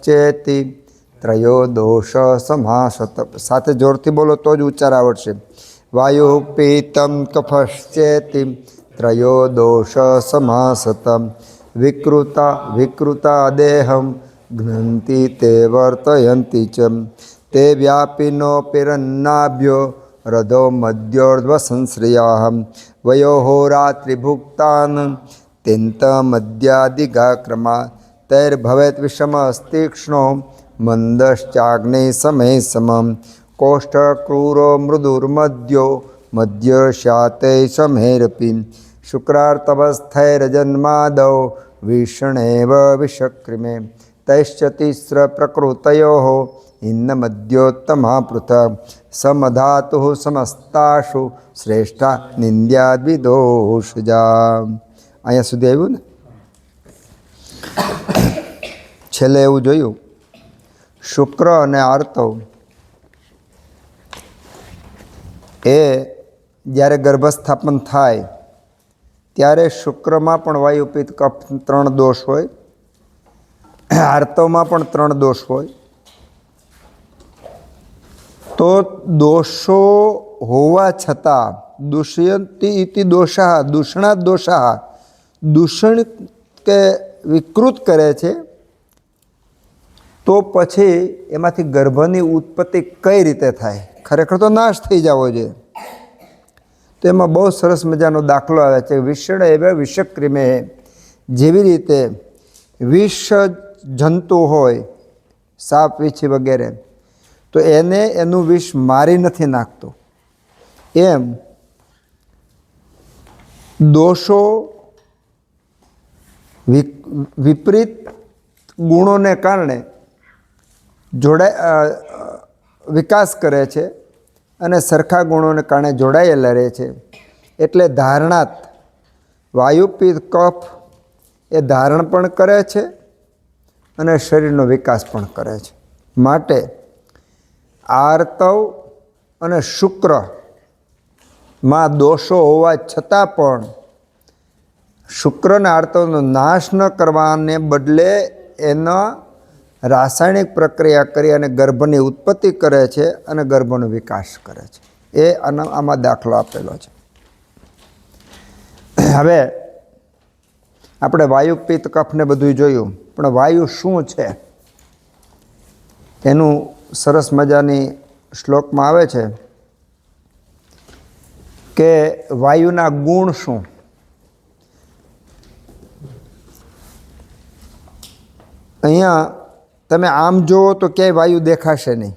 कफश्चेति त्रयो दोष समासत। साथे जोरथी बोलो तो ज उच्चार आवड़शे। वायु पीतम कफश्चेति त्रयो दोष समासत। विकृता विकृता देहम घ्नन्ति ते वर्तयन्ति च। ते व्यापिनो पिरन्नाभ्यो रदो मध्योर्ध्व संश्रयाः। वयोः रात्रिभुक्तान् तिन्तमद्यादिगाक्रमा। तैर्भवेत् विषमस्तीक्ष्णो मंदश्चाग्ने समय समम। कोष्ठक्रूरो मृदुर्मद्यो मध्य शाते समेरपि। शुक्रार्तवस्थैर्जन्मादौ विषणेव विषक्रिमे। तैश्च तिस्र प्रकृतयोः इन्न मध्योत्तमा पृथक्। समधातुः समस्तासु श्रेष्ठा निंद्याद्विदोषजा। अहींया सुधी आव्युं ने। छेल्ले एवुं जोयुं शुक्र अने आर्तव ए ज्यारे गर्भस्थापन थाय त्यारे शुक्र में पण वायु पित्त कफ 3 दोष होय, आर्तव में पण 3 दोष होय। तो दोषो होवा छता दूषयन्ति इति दोषा दूषणात् दोषा दूषण के विकृत करे छे। तो पछी एमांथी गर्भनी उत्पत्ति कई रीते थाय? खरेखर तो नाश थई जावो जोईए। तो एमां बहु सरस मजानो दाखलो आवे छे। विषण एवे विषक्रिमे। जेवी रीते विष जंतु होय साप वीછી वगैरह तो एने एनु विष मारी नथी नाखतो एम दोषो विपरीत गुणों ने कारणे जोड़ा विकास करे छे अने सरखा गुणों ने कारणे जोड़ायेला रहे छे। एटले धारणात वायु पित्त कफ ए धारण पण करे छे अने शरीरनो विकास पण करे छे। माटे आर्तव अने शुक्र मां दोषो होवा छतां पण शुक्र ने आर्तवनो नाश न करवाने बदले एना रासायणिक प्रक्रिया करी अने गर्भनी उत्पत्ति करे छे अने गर्भनो विकास करे छे। ए आमां दाखलो आपेलो छे। हवे आपणे वायु पित्त कफ ने बधुं जोयुं पण वायु शुं छे एनुं सरस मजानी श्लोक में आवे छे के वायुना गुण शुं। अहींया तमे आम जोवो तो क्यांय वायु देखाशे नहीं,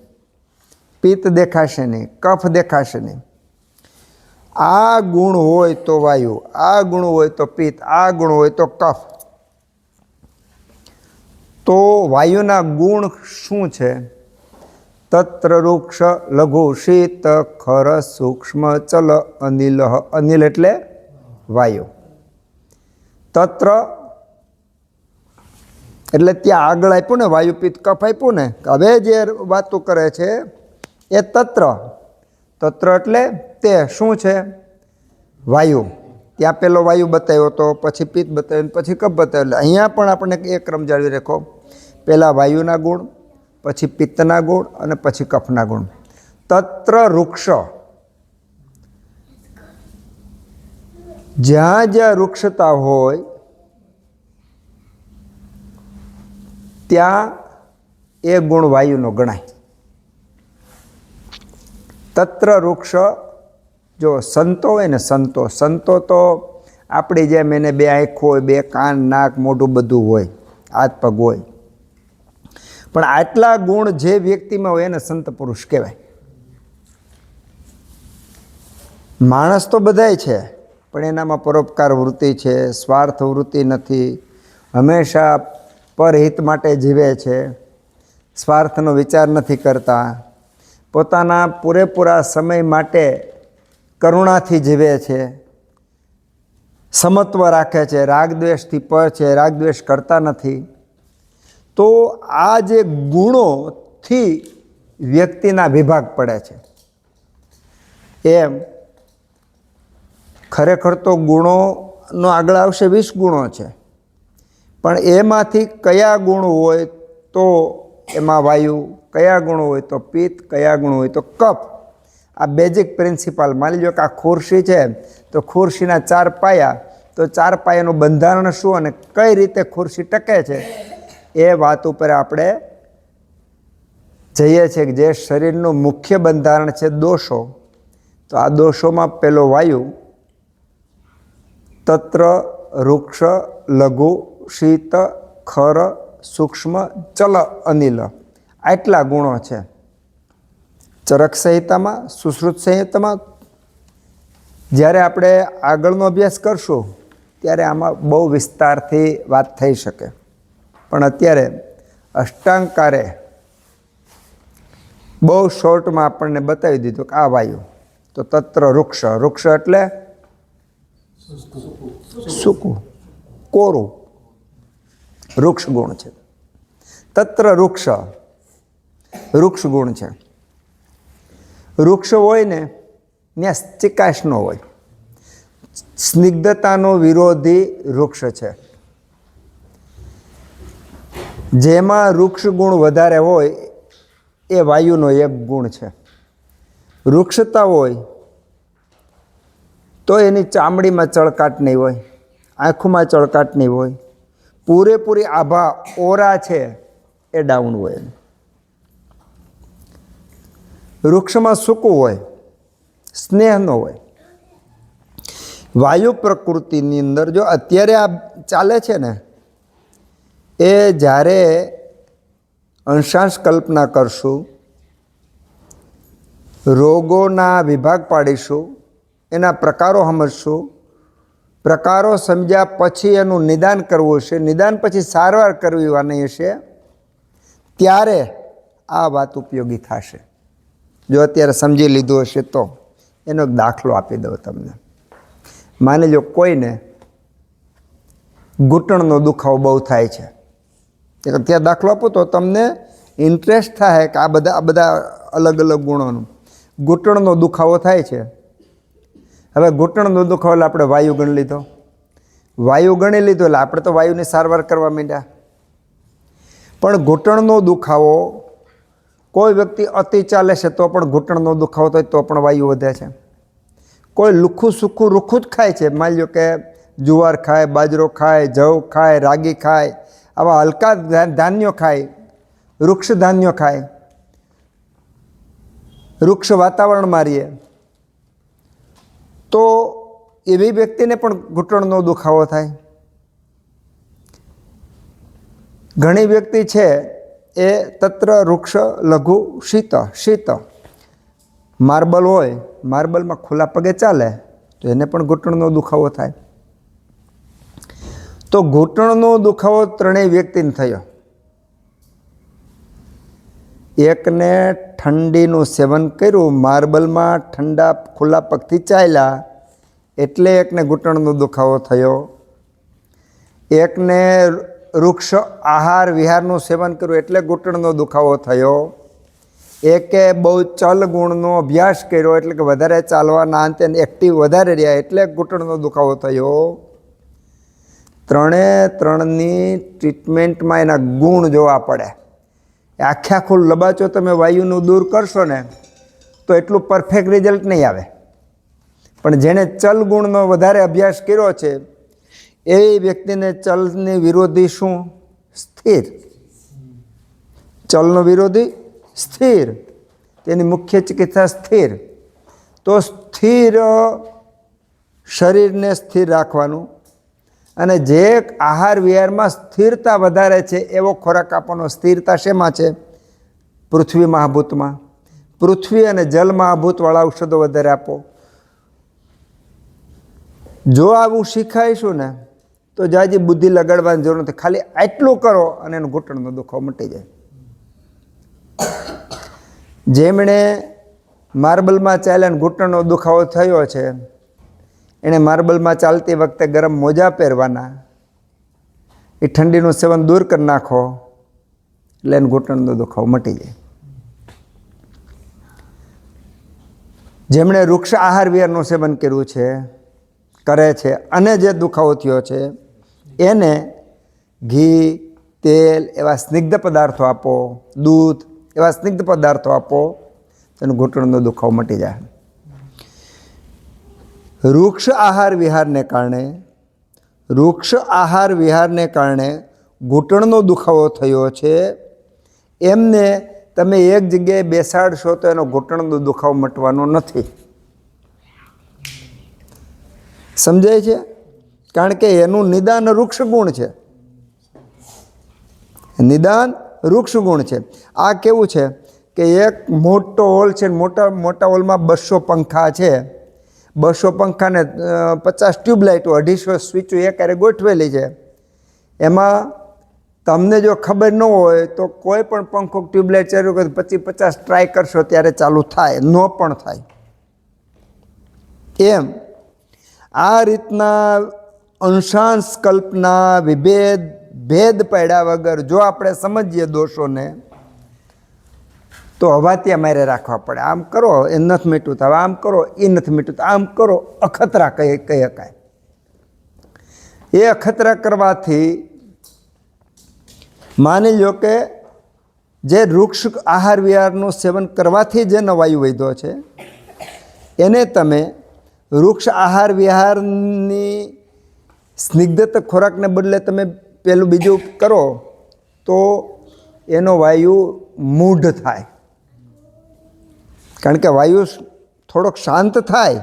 पित्त देखाशे नहीं, कफ देखाशे नहीं। आ गुण होय तो वायु, आ गुण होय तो पित्त, आ गुण होय तो कफ। तो वायुना गुण शुं छे? तत्र रुक्ष लघु शीत खर सूक्ष्म चल अनिल। अनिल एटले वायु। तत्र एटले त्यां आगळ आप्युं ने वायु पित्त कफ आप्युं ने। हवे जे वातो करे छे ए तत्र। तत्र एटले ते शुं छे? वायु। त्यां पेलो वायु बताव्यो तो पछी पित्त बताव्युं पछी कफ बताव्युं। अहींया पण आपणे एक क्रम जाळवी राखो। पहेला वायुना गुण पछी पित्तना गुण अने पछी कफना गुण। तत्र वृक्ष ज्यां ज्यां वृक्षता होय त्यां ए गुण वायुनो गणाय। तत्र वृक्ष जो संतो होय ने संतो संतो तो आपणी जेम एने 2 आँख होय 2 कान नाक मोढुं बधुं होय हाथ पग होय पण आटला गुण जे व्यक्ति में होय ने संत पुरुष कहेवाय। माणस तो बधाय छे पण एनामां परोपकार वृत्ति छे, स्वार्थ वृत्ति नथी, हमेशा परहित माटे जीवे छे, स्वार्थनो विचार नथी करता, पोताना पूरेपूरा समय माटे करुणाथी जीवे छे, समत्व राखे छे, रागद्वेषथी पर छे, रागद्वेष करता नथी। तो आ जे गुणों थी व्यक्तिना विभाग पड़े छे। एम खरेखर तो गुणों नो आगळ आवशे 20 गुणों छे पण एमांथी कया गुण होय તો એમાં વાયુ, કયા ગુણો હોય તો પિત્ત, કયા ગુણો હોય તો કફ. આ બેઝિક પ્રિન્સિપાલ. માની લો કે આ ખુરશી છે તો ખુરશીના 4 પાયા, તો 4 પાયાનું બંધારણ શું અને કઈ રીતે ખુરશી ટકે છે એ વાત ઉપર આપણે જઈએ છીએ કે જે શરીરનું મુખ્ય બંધારણ છે દોષો. તો આ દોષોમાં પહેલો વાયુ, તત્ર, વૃક્ષ, લઘુ, શીત, ખર, સૂક્ષ્મ, ચલ, અનિલ. આટલા ગુણો છે ચરક સંહિતામાં, સુશ્રુત સંહિતામાં. જ્યારે આપણે આગળનો અભ્યાસ કરશું ત્યારે આમાં બહુ વિસ્તારથી વાત થઈ શકે, પણ અત્યારે અષ્ટાંગકારે બહુ શોર્ટમાં આપણને બતાવી દીધું કે આ વાયુ. તો તત્ર વૃક્ષ, વૃક્ષ એટલે સૂકું, કોરું, વૃક્ષ ગુણ છે. તત્ર વૃક્ષ, વૃક્ષ ગુણ છે. વૃક્ષ હોય ને ત્યાં ચિકાશ ન હોય. સ્નિગ્ધતાનો વિરોધી વૃક્ષ છે. જેમાં વૃક્ષ ગુણ વધારે હોય એ વાયુનો એક ગુણ છે. વૃક્ષતા હોય તો એની ચામડીમાં ચળકાટ નહીં હોય, આંખોમાં ચળકાટ નહીં હોય, પૂરેપૂરી આભા ઓરા છે એ ડાઉન હોય. વૃક્ષમાં સૂકું હોય, સ્નેહ ન હોય. વાયુ પ્રકૃતિની અંદર જો અત્યારે આ ચાલે છે ને એ જ્યારે અંશાંશ કલ્પના કરશું, રોગોના વિભાગ પાડીશું, એના પ્રકારો સમજશું, પ્રકારો સમજ્યા પછી એનું નિદાન કરવું હશે, નિદાન પછી સારવાર કરવાની હશે, ત્યારે આ વાત ઉપયોગી થશે. જો અત્યારે સમજી લીધું હશે તો એનો એક દાખલો આપી દઉં તમને. માની લો કોઈને ઘૂંટણનો દુખાવો બહુ થાય છે, ત્યાં દાખલો આપો તો તમને ઇન્ટરેસ્ટ થાય કે આ બધા અલગ અલગ ગુણોનું. ઘૂંટણનો દુખાવો થાય છે. હવે ઘૂંટણનો દુખાવો એટલે આપણે વાયુ ગણી લીધો. વાયુ ગણી લીધો એટલે આપણે તો વાયુની સારવાર કરવા માંડ્યા. પણ ઘૂંટણનો દુખાવો કોઈ વ્યક્તિ અતિ ચાલે છે તો પણ ઘૂંટણનો દુખાવો થાય તો પણ વાયુ વધે છે. કોઈ લુખ્ખું સુખ્ખું રૂખું જ ખાય છે, માની લો કે જુવાર ખાય, બાજરો ખાય, જવ ખાય, રાગી ખાય, આવા હલકા ધાન્યો ખાય, વૃક્ષ ધાન્યો ખાય, વૃક્ષ વાતાવરણમાં રહીએ તો એવી વ્યક્તિને પણ ઘૂંટણનો દુખાવો થાય. ઘણી વ્યક્તિ છે એ તત્ર વૃક્ષ, લઘુ, શીત. શીત માર્બલ હોય, માર્બલમાં ખુલ્લા પગે ચાલે તો એને પણ ઘૂંટણનો દુખાવો થાય. તો ઘૂંટણનો દુખાવો ત્રણેય વ્યક્તિને થયો. એકને ઠંડીનું સેવન કર્યું, માર્બલમાં ઠંડા ખુલ્લા પગથી ચાલ્યા એટલે એકને ઘૂંટણનો દુખાવો થયો. એકને વૃક્ષ આહાર વિહારનું સેવન કર્યું એટલે ઘૂંટણનો દુખાવો થયો. એકે બહુ ચલ ગુણનો અભ્યાસ કર્યો એટલે કે વધારે ચાલવાના અંતે એક્ટિવ વધારે રહ્યા એટલે ઘૂંટણનો દુખાવો થયો. ત્રણની ટ્રીટમેન્ટમાં એના ગુણ જોવા પડે. આખે આખું લબાચો તમે વાયુનું દૂર કરશો ને તો એટલું પરફેક્ટ રિઝલ્ટ નહીં આવે. પણ જેણે ચલ ગુણનો વધારે અભ્યાસ કર્યો છે એ વ્યક્તિને ચલની વિરોધી શું? સ્થિર. ચલનો વિરોધી સ્થિર. તેની મુખ્ય ચિકિત્સા સ્થિર. તો સ્થિર શરીરને સ્થિર રાખવાનું અને જે આહાર વિહારમાં સ્થિરતા વધારે છે એવો ખોરાક આપવાનો. સ્થિરતા શેમાં છે? પૃથ્વી મહાભૂતમાં. પૃથ્વી અને જલ મહાભૂતવાળા ઔષધો વધારે આપો. જો આવું શીખાઈશું ને તો જાજી બુદ્ધિ લગાડવાની જરૂર નથી. ખાલી આટલું કરો અને એનો ઘૂંટણનો દુખાવો મટી જાય. જેમણે માર્બલમાં ચાલ્યા અને ઘૂંટણનો દુખાવો થયો છે એણે માર્બલમાં ચાલતી વખતે ગરમ મોજા પહેરવાના. એ ઠંડીનું સેવન દૂર કરી નાખો એટલે એને ઘૂંટણનો દુખાવો મટી જાય. જેમણે વૃક્ષ આહાર વિહારનું સેવન કર્યું છે, કરે છે અને જે દુખાવો થયો છે એને ઘી, તેલ એવા સ્નિગ્ધ પદાર્થો આપો, દૂધ એવા સ્નિગ્ધ પદાર્થો આપો, તેનો ઘૂંટણનો દુખાવો મટી જાય. વૃક્ષ આહાર વિહારને કારણે ઘૂંટણનો દુખાવો થયો છે, એમને તમે એક જગ્યાએ બેસાડશો તો એનો ઘૂંટણનો દુખાવો મટવાનો નથી. સમજાય છે? કારણ કે એનું નિદાન વૃક્ષ ગુણ છે. નિદાન વૃક્ષ ગુણ છે. આ કેવું છે કે એક મોટો હોલ છે, મોટા હોલમાં 200 પંખા છે. 200 પંખાને 50 ટ્યુબલાઇટો, 250 સ્વિચો એકારે ગોઠવેલી છે. એમાં તમને જો ખબર ન હોય તો કોઈ પણ પંખો ટ્યુબલાઇટ ચાલુ કરે 25-50 ટ્રાય કરશો ત્યારે ચાલુ થાય, ન પણ થાય. એમ આ રીતના અંશાંશ કલ્પના ભેદ પાડ્યા વગર જો આપણે સમજીએ દોષોને તો હવાતિયા મારે રાખવા પડે. આમ કરો એ નથી મીઠું થાય, આમ કરો એ નથી મીઠું થાય, આમ કરો અખતરા કહી શકાય. એ અખતરા કરવાથી માની લો કે જે વૃક્ષ આહાર વિહારનું સેવન કરવાથી જે વાયુ વધ્યો છે એને તમે વૃક્ષ આહાર વિહારની સ્નિગ્ધત ખોરાકને બદલે તમે પેલું બીજું કરો તો એનો વાયુ મૂઢ થાય. કારણ કે વાયુ થોડોક શાંત થાય,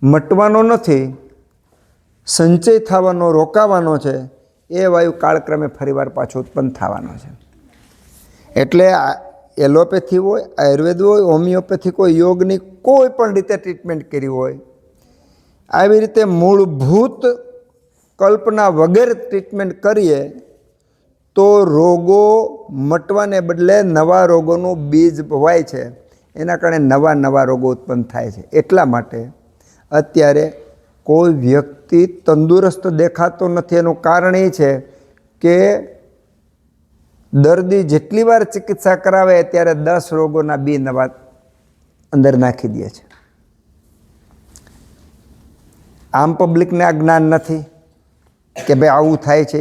મટવાનો નથી, સંચય થવાનો, રોકાવાનો છે. એ વાયુ કાળક્રમે ફરીવાર પાછો ઉત્પન્ન થવાનો છે. એટલે એલોપેથી હોય, આયુર્વેદ હોય, હોમિયોપેથિક હોય, યોગની કોઈ પણ રીતે ટ્રીટમેન્ટ કરી હોય, આવી રીતે મૂળભૂત કલ્પના વગેરે ટ્રીટમેન્ટ કરીએ તો રોગો મટવાને બદલે નવા રોગોનું બીજ વાય છે. એના કારણે નવા રોગો ઉત્પન્ન થાય છે. એટલા માટે અત્યારે કોઈ વ્યક્તિ તંદુરસ્ત દેખાતો નથી. એનું કારણ એ છે કે દર્દી જેટલી વાર ચિકિત્સા કરાવે ત્યારે 10 રોગોના બી નવા અંદર નાખી દે છે. આમ પબ્લિકને આ જ્ઞાન નથી કે ભાઈ આવું થાય છે.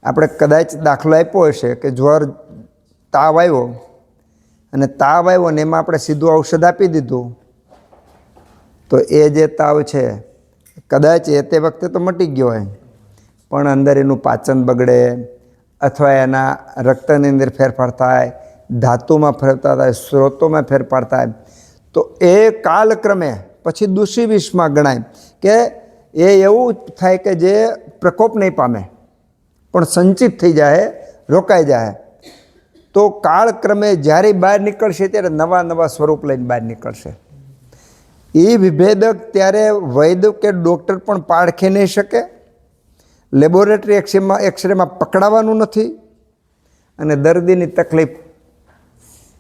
આપણે કદાચ દાખલો આપ્યો હશે કે જ્વર તાવ આવ્યો અને એમાં આપણે સીધું ઔષધ આપી દીધું તો એ જે તાવ છે કદાચ તે વખતે તો મટી ગયો હોય, પણ અંદર એનું પાચન બગડે અથવા એના રક્તની અંદર ફેરફાર થાય, ધાતુમાં ફેરફાર થાય, સ્ત્રોતોમાં ફેરફાર થાય તો એ કાલક્રમે પછી દૂષી વિષમાં ગણાય. કે એ એવું થાય કે જે પ્રકોપ નહીં પામે પણ સંચિત થઈ જાય, રોકાઈ જાય. તો કાળક્રમે જ્યારે બહાર નીકળશે ત્યારે નવા સ્વરૂપ લઈને બહાર નીકળશે. એ વિભેદક ત્યારે વૈદ કે ડૉક્ટર પણ પારખી નહીં શકે, લેબોરેટરી એક્સરેમાં પકડાવાનું નથી, અને દર્દીની તકલીફ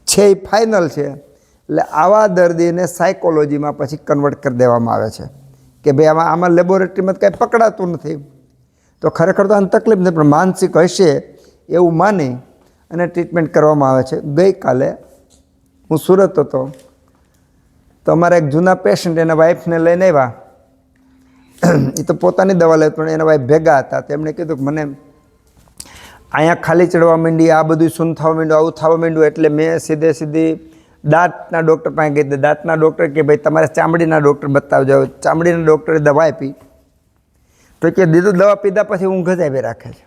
છે એ ફાઇનલ છે. એટલે આવા દર્દીને સાયકોલોજીમાં પછી કન્વર્ટ કરી દેવામાં આવે છે કે ભાઈ આમાં લેબોરેટરીમાં કાંઈ પકડાતું નથી, તો ખરેખર તો આને તકલીફ નથી પણ માનસિક હશે એવું માની અને ટ્રીટમેન્ટ કરવામાં આવે છે. ગઈકાલે હું સુરત હતો તો અમારા એક જૂના પેશન્ટ એના વાઈફને લઈને આવ્યા. એ તો પોતાની દવા લે પણ એના વાઈફ ભેગા હતા. તો એમણે કીધું કે મને અહીંયા ખાલી ચડવા માંડી, આ બધું શૂન્ય થવા માંડ્યું, આવું થવા માંડ્યું. એટલે મેં સીધી દાંતના ડૉક્ટર પાસે ગઈ. દાંતના ડૉક્ટર કે ભાઈ તમારે ચામડીના ડૉક્ટર બતાવજો. ચામડીના ડૉક્ટરે દવા આપી તો કે દીધું, દવા પીધા પછી ઊંઘ જ આવી રાખે છે.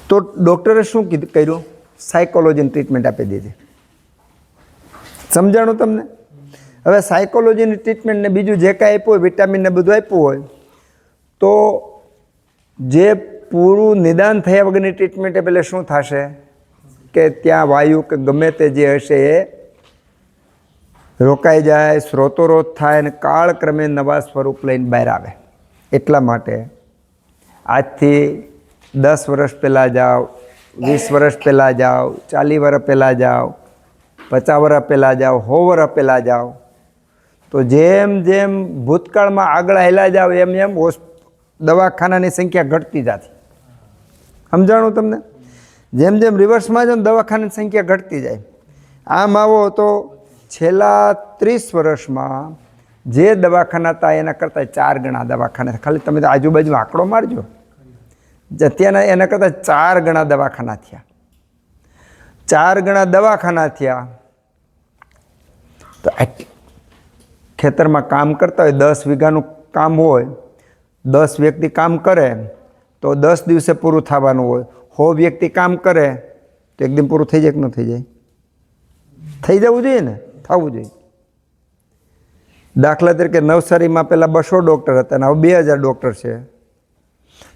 તો ડૉક્ટરે શું કર્યું? સાયકોલોજીની ટ્રીટમેન્ટ આપી દીધી. સમજાણું તમને? હવે સાયકોલોજીની ટ્રીટમેન્ટને બીજું જે કાંઈ આપ્યું હોય, વિટામિનને બધું આપ્યું હોય, તો જે પૂરું નિદાન થયા વગરની ટ્રીટમેન્ટ એટલે શું થશે કે ત્યાં વાયુ કે ગમે તે જે હશે એ રોકાઈ જાય, સ્રોતોરોધ થાય અને કાળક્રમે નવા સ્વરૂપ લઈને બહાર આવે. એટલા માટે આજથી 10 વર્ષ પહેલાં જાઓ, 20 વર્ષ પહેલાં જાઓ, 40 વર્ષ પહેલાં જાઓ, 50 વર્ષ પહેલાં જાઓ, 100 વર્ષ પહેલાં જાઓ, તો જેમ જેમ ભૂતકાળમાં આગળ હાલ્યા જાઓ એમ દવાખાનાની સંખ્યા ઘટતી જતી. સમજાણું તમને? જેમ જેમ રિવર્સમાં જાઓ દવાખાનાની સંખ્યા ઘટતી જાય. આમ આવો તો છેલ્લા 30 વર્ષમાં જે દવાખાના હતા એના કરતાં 4 ગણા દવાખાના. ખાલી તમે આજુબાજુ આંકડો મારજો, અત્યારના એના કરતાં 4 ગણા દવાખાના થયા. 4 ગણા દવાખાના થયા. તો ખેતરમાં કામ કરતા હોય, 10 વીઘાનું કામ હોય, 10 વ્યક્તિ કામ કરે તો 10 દિવસે પૂરું થવાનું હોય. 100 વ્યક્તિ કામ કરે તો એકદમ પૂરું થઈ જાય કે ન થઈ જાય? થઈ જવું જોઈએ ને, થવું જોઈએ. દાખલા તરીકે નવસારીમાં પહેલાં 200 ડૉક્ટર હતા અને હવે 2000 ડૉક્ટર છે.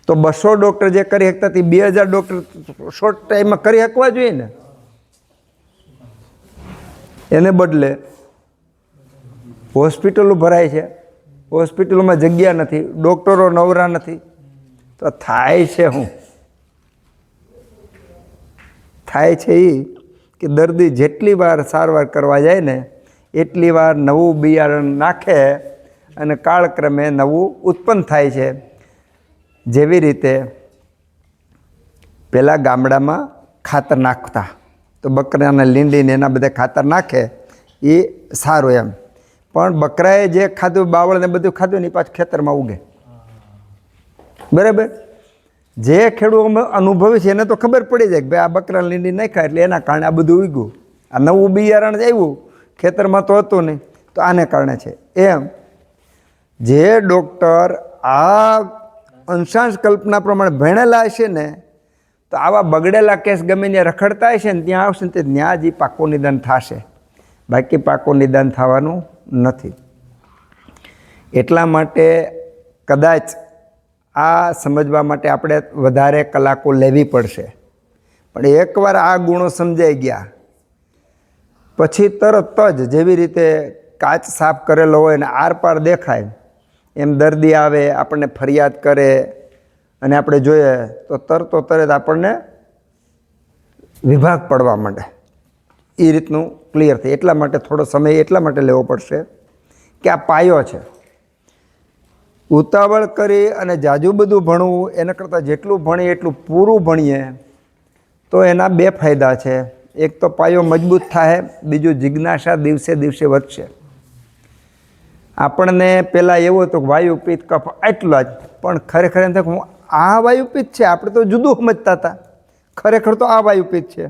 તો 200 ડૉક્ટર જે કરી શકતા તે 2000 ડૉક્ટર શોર્ટ ટાઈમમાં કરી શકવા જોઈએ ને. એને બદલે હોસ્પિટલો ભરાય છે, હોસ્પિટલોમાં જગ્યા નથી, ડૉક્ટરો નવરા નથી. તો થાય છે શું? થાય છે એ કે દર્દી જેટલી વાર સારવાર કરવા જાય ને એટલી વાર નવું બિયારણ નાખે અને કાળક્રમે નવું ઉત્પન્ન થાય છે. જેવી રીતે પહેલાં ગામડામાં ખાતર નાખતા તો બકરાના લીંડીને એના બધા ખાતર નાખે એ સારું એમ, પણ બકરાએ જે ખાધું બાવળને બધું ખાધું ને એ પાછું ખેતરમાં ઉગે. બરાબર? જે ખેડૂત અનુભવી છે એને તો ખબર પડી જાય કે ભાઈ આ બકરા લીંડી નાખ્યા એટલે એના કારણે આ બધું ઉગ્યું. આ નવું બિયારણ આવ્યું ખેતરમાં તો હતું નહીં, તો આને કારણે છે. એમ જે ડૉક્ટર આ અંશાંશ કલ્પના પ્રમાણે ભણેલા હશે ને તો આવા બગડેલા કેસ ગમે ત્યાં રખડતા હશે ને ત્યાં આવશે ને તે ત્યાં જ પાકું નિદાન થશે, બાકી પાકું નિદાન થવાનું નથી. એટલા માટે કદાચ આ સમજવા માટે આપણે વધારે કલાકો લેવી પડશે. પણ એકવાર આ ગુણો સમજાઈ ગયા પછી તરત જ જેવી રીતે કાચ સાફ કરેલો હોય ને આરપાર દેખાય એમ દર્દી આવે આપણને ફરિયાદ કરે અને આપણે જોઈએ તો તરત આપણને વિભાગ પડવા માંડે. એ રીતનું ક્લિયર થાય. એટલા માટે થોડો સમય એટલા માટે લેવો પડશે કે આ પાયો છે. ઉતાવળ કરી અને જાજુ બધું ભણવું એના કરતાં જેટલું ભણીએ એટલું પૂરું ભણીએ તો એના 2 ફાયદા છે. એક તો પાયો મજબૂત થાય, બીજું જિજ્ઞાસા દિવસે દિવસે વધશે. આપણને પહેલાં એવું હતું કે વાયુ પિત્ત કફ એટલા જ, પણ ખરેખર એમ થાય હું આ વાયુ પિત્ત છે. આપણે તો જુદું સમજતા હતા, ખરેખર તો આ વાયુ પિત્ત છે.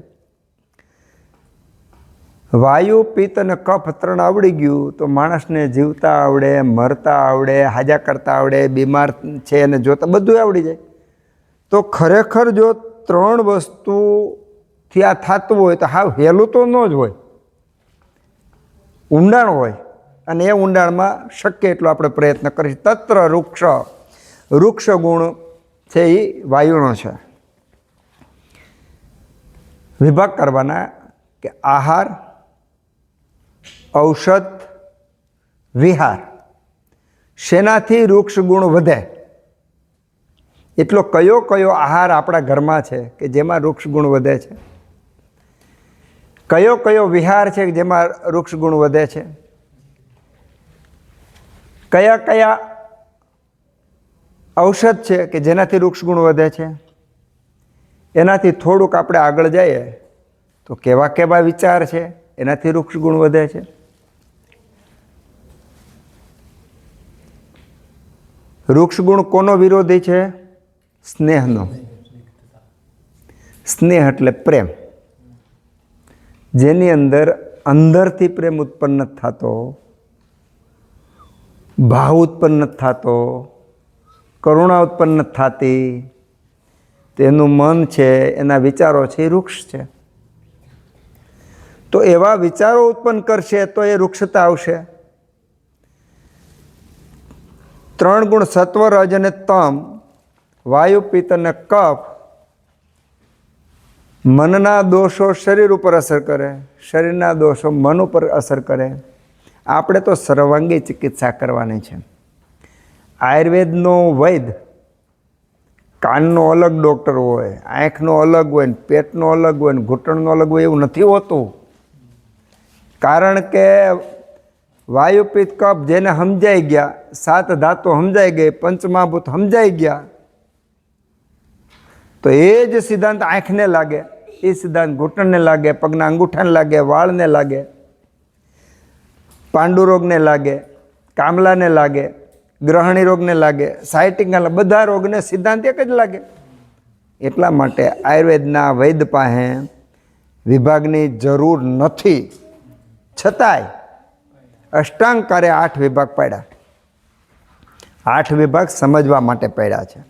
વાયુ પિત્ત અને કફ 3 આવડી ગયું તો માણસને જીવતા આવડે, મરતા આવડે, હાજા કરતા આવડે, બીમાર છે અને જોતા બધું આવડી જાય. તો ખરેખર જો 3 વસ્તુથી આ થતું હોય તો હાવ હેલું તો ન જ હોય, ઊંડાણ હોય. અને એ ઊંડાણમાં શક્ય એટલો આપણે પ્રયત્ન કરીએ. તત્ર વૃક્ષ ગુણ છે એ વાયુનો છે. વિભાગ કરવાના કે આહાર, ઔષધ, વિહાર. શેનાથી વૃક્ષ ગુણ વધે? એટલો કયો આહાર આપણા ઘરમાં છે કે જેમાં વૃક્ષ ગુણ વધે છે? કયો વિહાર છે કે જેમાં વૃક્ષ ગુણ વધે છે? કયા ઔષધ છે કે જેનાથી વૃક્ષ ગુણ વધે છે? એનાથી થોડુંક આપણે આગળ જઈએ તો કેવા વિચાર છે એનાથી વૃક્ષ ગુણ વધે છે? વૃક્ષ ગુણ કોનો વિરોધી છે? સ્નેહનો. સ્નેહ એટલે પ્રેમ. જેની અંદરથી પ્રેમ ઉત્પન્ન થતો, ભાવ ઉત્પન્ન થતો, કરુણા ઉત્પન્ન થતી, તેનું મન છે, એના વિચારો છે એ વૃક્ષ છે. તો એવા વિચારો ઉત્પન્ન કરશે તો એ વૃક્ષતા આવશે. 3 ગુણ સત્વ, રજ અને તમ, વાયુ પિત્ત અને કફ મનના દોષો શરીર ઉપર અસર કરે, શરીરના દોષો મન ઉપર અસર કરે. આપણે તો સર્વાંગી ચિકિત્સા કરવાની છે. આયુર્વેદનો વૈદ્ય કાનનો અલગ ડૉક્ટર હોય, આંખનો અલગ હોય ને પેટનો અલગ હોય ને ઘૂંટણનો અલગ હોય એવું નથી હોતું. કારણ કે વાયુ પિત્ત કફ જેને સમજાઈ ગયા, 7 ધાતુ સમજાઈ ગઈ, પંચમહાભૂત સમજાઈ ગયા, તો એ જ સિદ્ધાંત આંખને લાગે, એ સિદ્ધાંત ઘૂંટણને લાગે, પગના અંગૂઠાને લાગે, વાળને લાગે, પાંડુરોગને લાગે, કામલાને લાગે, ગ્રહણી રોગને લાગે, સાયટિકના બધા રોગને સિદ્ધાંત એક જ લાગે. એટલા માટે આયુર્વેદના વૈદ્ય પાસે વિભાગની જરૂર નથી. છતાંય અષ્ટાંગકારે 8 વિભાગ પાડ્યા. 8 વિભાગ સમજવા માટે પાડ્યા છે.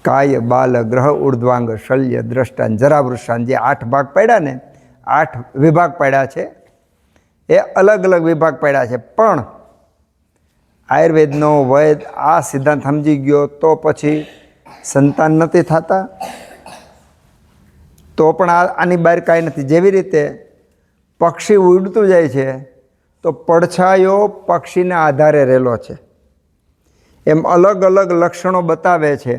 કાય, બાલ, ગ્રહ, ઉર્ધ્વાંગ, શલ્ય, દ્રષ્ટાન, જરાવૃષાન, જે 8 ભાગ પાડ્યા ને, 8 વિભાગ પાડ્યા છે. એ અલગ અલગ વિભાગ પાડ્યા છે. પણ આયુર્વેદનો વૈદ આ સિદ્ધાંત સમજી ગયો તો પછી સંતાન નથી થતા, તો પણ આની બહાર કાંઈ નથી. જેવી રીતે પક્ષી ઉડતું જાય છે તો પડછાયો પક્ષીના આધારે રહેલો છે, એમ અલગ અલગ લક્ષણો બતાવે છે,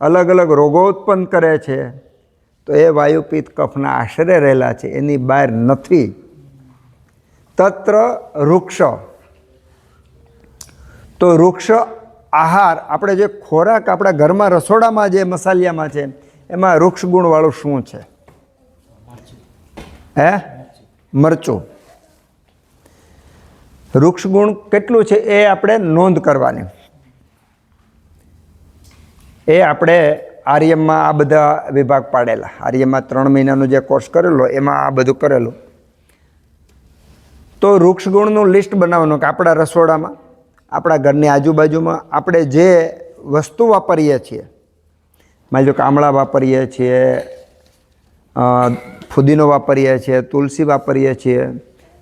અલગ અલગ રોગો ઉત્પન્ન કરે છે. તો એ વાયુ પિત્ત કફના આશરે રહેલા છે, એની બહાર નથી. તત્ર વૃક્ષ, તો વૃક્ષ આહાર, આપણે જે ખોરાક આપણા ઘરમાં રસોડામાં જે મસાલિયામાં છે એમાં વૃક્ષ ગુણવાળું શું છે? મરચું. વૃક્ષ ગુણ કેટલું છે એ આપણે નોંધ કરવાની. એ આપણે આર્યમાં આ બધા વિભાગ પાડેલા. આર્યમાં 3 મહિનાનો જે કોર્સ કરેલો એમાં આ બધું કરેલું. તો વૃક્ષ ગુણનું લિસ્ટ બનાવવાનું કે આપણા રસોડામાં, આપણા ઘરની આજુબાજુમાં આપણે જે વસ્તુ વાપરીએ છીએ, માની લો કે આમળા વાપરીએ છીએ, ફુદીનો વાપરીએ છીએ, તુલસી વાપરીએ છીએ,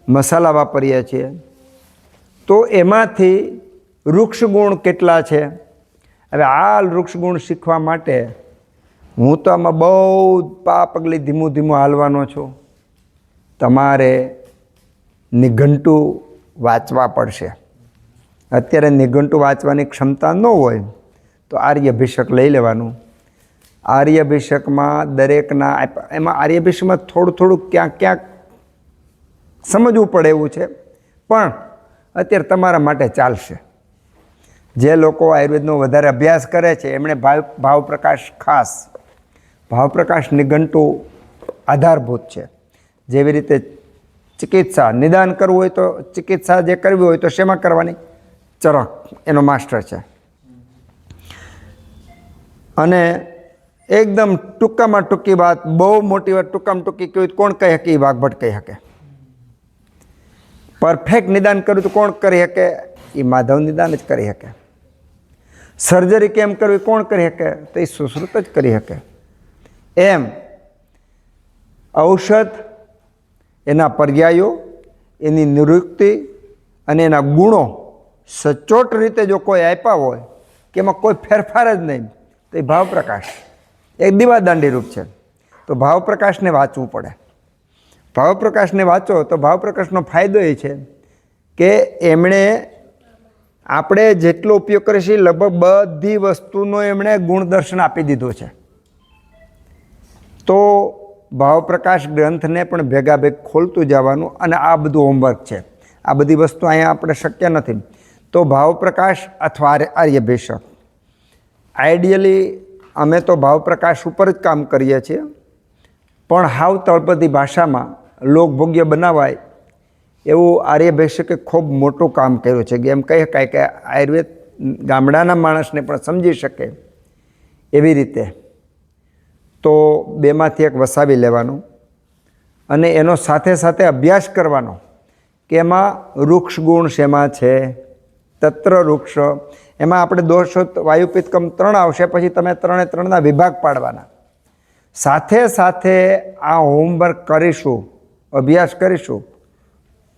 મસાલા વાપરીએ છીએ, તો એમાંથી વૃક્ષ ગુણ કેટલા છે? હવે આ વૃક્ષ ગુણ શીખવા માટે હું તો આમાં બહુ પગલી ધીમું ધીમું હાલવાનો છું. તમારે નિઘંટુ વાંચવા પડશે. અત્યારે નિઘંટુ વાંચવાની ક્ષમતા ન હોય તો આર્યભિષક લઈ લેવાનું. આર્યભિષકમાં દરેકના એમાં આર્યભિષકમાં થોડું થોડું ક્યાંક ક્યાંક સમજવું પડે એવું છે, પણ અત્યારે તમારા માટે ચાલશે. જે લોકો આયુર્વેદનો વધારે અભ્યાસ કરે છે એમણે ભાવપ્રકાશ, ખાસ ભાવપ્રકાશ નિઘંટુ આધારભૂત છે. જેવી રીતે ચિકિત્સા નિદાન કરવું હોય તો ચિકિત્સા જે કરવી હોય તો શેમાં કરવાની? ચરક એનો માસ્ટર છે. અને એકદમ ટૂંકામાં ટૂંકી વાત, બહુ મોટી વાત ટૂંકામાં ટૂંકી કહ્યું તો કોણ કહી શકે? એ વાઘભટ કહી શકે. પરફેક્ટ નિદાન કર્યું તો કોણ કરી શકે? એ માધવ નિદાન જ કરી શકે. સર્જરી કેમ કરવી કોણ કરી શકે? તો એ સુશ્રુત જ કરી શકે. એમ ઔષધ, એના પર્યાયો, એની નિવૃત્તિ અને એના ગુણો સચોટ રીતે જો કોઈ આપ્યા હોય કે એમાં કોઈ ફેરફાર જ નહીં, તો એ ભાવપ્રકાશ એક દીવાદાંડી રૂપ છે. તો ભાવપ્રકાશને વાંચવું પડે. ભાવપ્રકાશને વાંચો તો ભાવપ્રકાશનો ફાયદો એ છે કે એમણે આપણે જેટલો ઉપયોગ કરીએ છીએ લગભગ બધી વસ્તુનો એમણે ગુણદર્શન આપી દીધું છે. તો ભાવપ્રકાશ ગ્રંથને પણ ભેગા ભેગ ખોલતું જવાનું. અને આ બધું હોમવર્ક છે. આ બધી વસ્તુ અહીંયા આપણે શક્ય નથી. તો ભાવપ્રકાશ અથવા આર્યભિષક, આઈડિયલી અમે તો ભાવપ્રકાશ ઉપર જ કામ કરીએ છીએ, પણ હાવ તળપદી ભાષામાં લોકભોગ્ય બનાવાય એવું આર્યભિષકે ખૂબ મોટું કામ કર્યું છે. એમ કહી શકાય કે આયુર્વેદ ગામડાના માણસને પણ સમજી શકે એવી રીતે. તો બેમાંથી એક વસાવી લેવાનું અને એનો સાથે સાથે અભ્યાસ કરવાનો કે એમાં વૃક્ષ ગુણ શેમાં છે. તત્ર વૃક્ષ, એમાં આપણે દોષ વાયુપિત્તકમ 3 આવશે, પછી તમે 3 વિભાગ પાડવાના. સાથે સાથે આ હોમવર્ક કરીશું, અભ્યાસ કરીશું,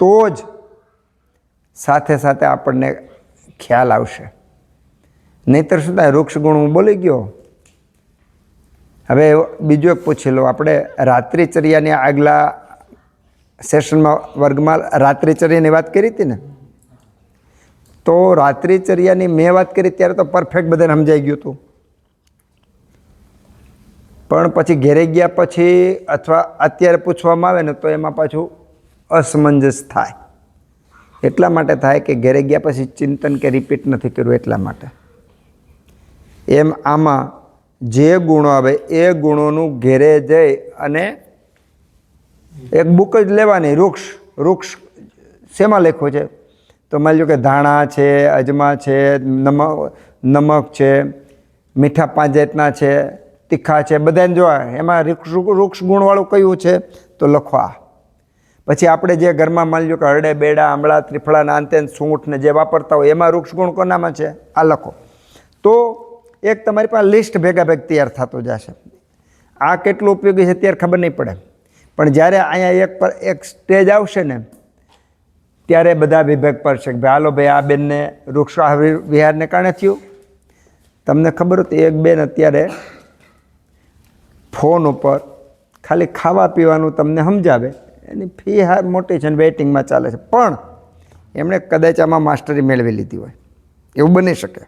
તો જ સાથે સાથે આપણને ખ્યાલ આવશે. નહીંતર શું થાય? વૃક્ષ ગુણ હું બોલી ગયો. હવે બીજું એક પૂછી લો. આપણે રાત્રિચર્યાની આગલા સેશનમાં વર્ગમાં રાત્રિચર્યાની વાત કરી હતી ને, તો રાત્રિચર્યાની મેં વાત કરી ત્યારે તો પરફેક્ટ બધાને સમજાઈ ગયું હતું. પણ પછી ઘેરે ગયા પછી અથવા અત્યારે પૂછવામાં આવે ને તો એમાં પાછું અસમંજસ થાય. એટલા માટે થાય કે ઘેરે ગયા પછી ચિંતન કે રિપીટ નથી કર્યું એટલા માટે. એમ આમાં જે ગુણો આવે એ ગુણોનું ઘેરે જઈ અને એક બુક જ લેવાની. વૃક્ષ શેમાં લખ્યું છે? તો તો માની લો કે ધાણા છે, અજમા છે, નમક છે, મીઠા 5 જાતના છે, તીખા છે, બધાને જોવા એમાં વૃક્ષ ગુણવાળું કયું છે તો લખવા. પછી આપણે જે ઘરમાં માની લો કે હરડે, બેડા, આમળા, ત્રિફળા, નાનતેન, સૂંઠ ને જે વાપરતા હોય એમાં વૃક્ષ ગુણ કોનામાં છે આ લખો. તો એક તમારી પાસે લિસ્ટ ભેગા તૈયાર થતો જશે. આ કેટલું ઉપયોગી છે ત્યારે ખબર નહીં પડે, પણ જ્યારે અહીંયા એક સ્ટેજ આવશે ને ત્યારે બધા વિભાગ પડશે કે ભાઈ હાલો ભાઈ આ બેનને વૃક્ષ વિહારને કારણે થયું. તમને ખબર હતી એક બેન અત્યારે ફોન ઉપર ખાલી ખાવા પીવાનું તમને સમજાવે, એની ફી હાર મોટી છે ને વેઇટિંગમાં ચાલે છે, પણ એમણે કદાચ આમાં માસ્ટરી મેળવી લીધી હોય, એવું બની શકે.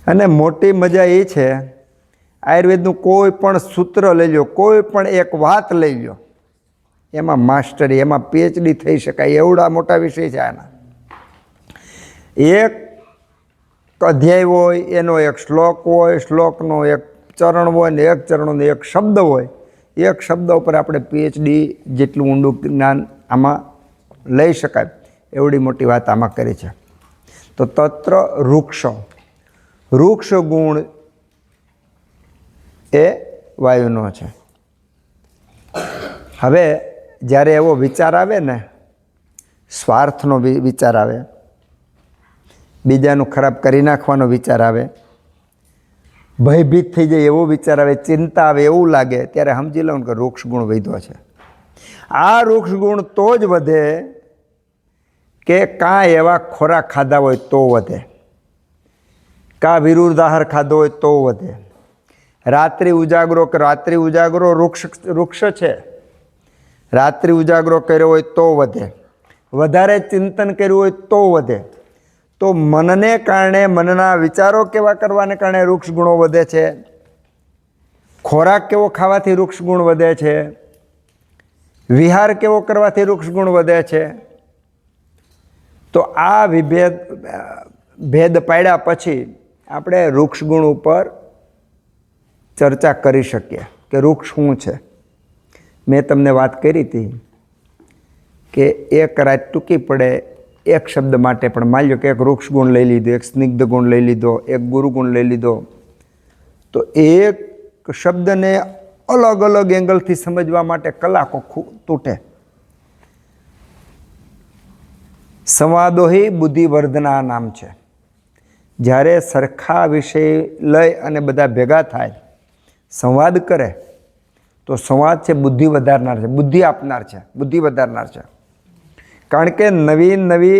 અને મોટી મજા એ છે આયુર્વેદનું કોઈ પણ સૂત્ર લઈ લો, કોઈ પણ એક વાત લઈ લો, એમાં માસ્ટરી, એમાં PhD થઈ શકાય એવડા મોટા વિષય છે આના. એક અધ્યાય હોય, એનો એક શ્લોક હોય, શ્લોકનો એક ચરણ હોય ને એક ચરણનો એક શબ્દ હોય, એક શબ્દ ઉપર આપણે PhD જેટલું ઊંડું જ્ઞાન આમાં લઈ શકાય એવડી મોટી વાત આમાં કરી છે. તો તત્ર વૃક્ષ ગુણ એ વાયુનો છે. હવે જ્યારે એવો વિચાર આવે ને, સ્વાર્થનો વિચાર આવે, બીજાનું ખરાબ કરી નાખવાનો વિચાર આવે, ભયભીત થઈ જાય એવો વિચાર આવે, ચિંતા આવે એવું લાગે, ત્યારે સમજી લઉં કે વૃક્ષ ગુણ વધ્યો છે. આ વૃક્ષ ગુણ તો જ વધે કે કાં એવા ખોરાક ખાધા હોય તો વધે, કાં વિરુદ્ધાહાર ખાધો હોય તો વધે. રાત્રિ ઉજાગરો વૃક્ષ છે, રાત્રિ ઉજાગરો કર્યો હોય તો વધે, વધારે ચિંતન કર્યું હોય તો વધે. તો મનને કારણે, મનના વિચારો કેવા કરવાને કારણે વૃક્ષ ગુણો વધે છે, ખોરાક કેવો ખાવાથી વૃક્ષ ગુણ વધે છે, વિહાર કેવો કરવાથી વૃક્ષ ગુણ વધે છે. તો આ ભેદ પાડ્યા પછી આપણે વૃક્ષ ગુણ ઉપર ચર્ચા કરી શકીએ કે વૃક્ષ શું છે. મેં તમને વાત કરી હતી કે એક રાત ટૂંકી પડે એક શબ્દ માટે, પણ માની લો કે એક વૃક્ષ ગુણ લઈ લીધો, એક સ્નિગ્ધ ગુણ લઈ લીધો, એક ગુરુ ગુણ લઈ લીધો, તો એક શબ્દને અલગ અલગ એંગલથી સમજવા માટે કલાકો તૂટે. સંવાદોહી બુદ્ધિવર્ધના નામ છે. જ્યારે સરખા વિષય લઈ અને બધા ભેગા થાય, સંવાદ કરે, તો સંવાદ છે બુદ્ધિ વધારનાર છે, બુદ્ધિ આપનાર છે, બુદ્ધિ વધારનાર છે. કારણ કે નવી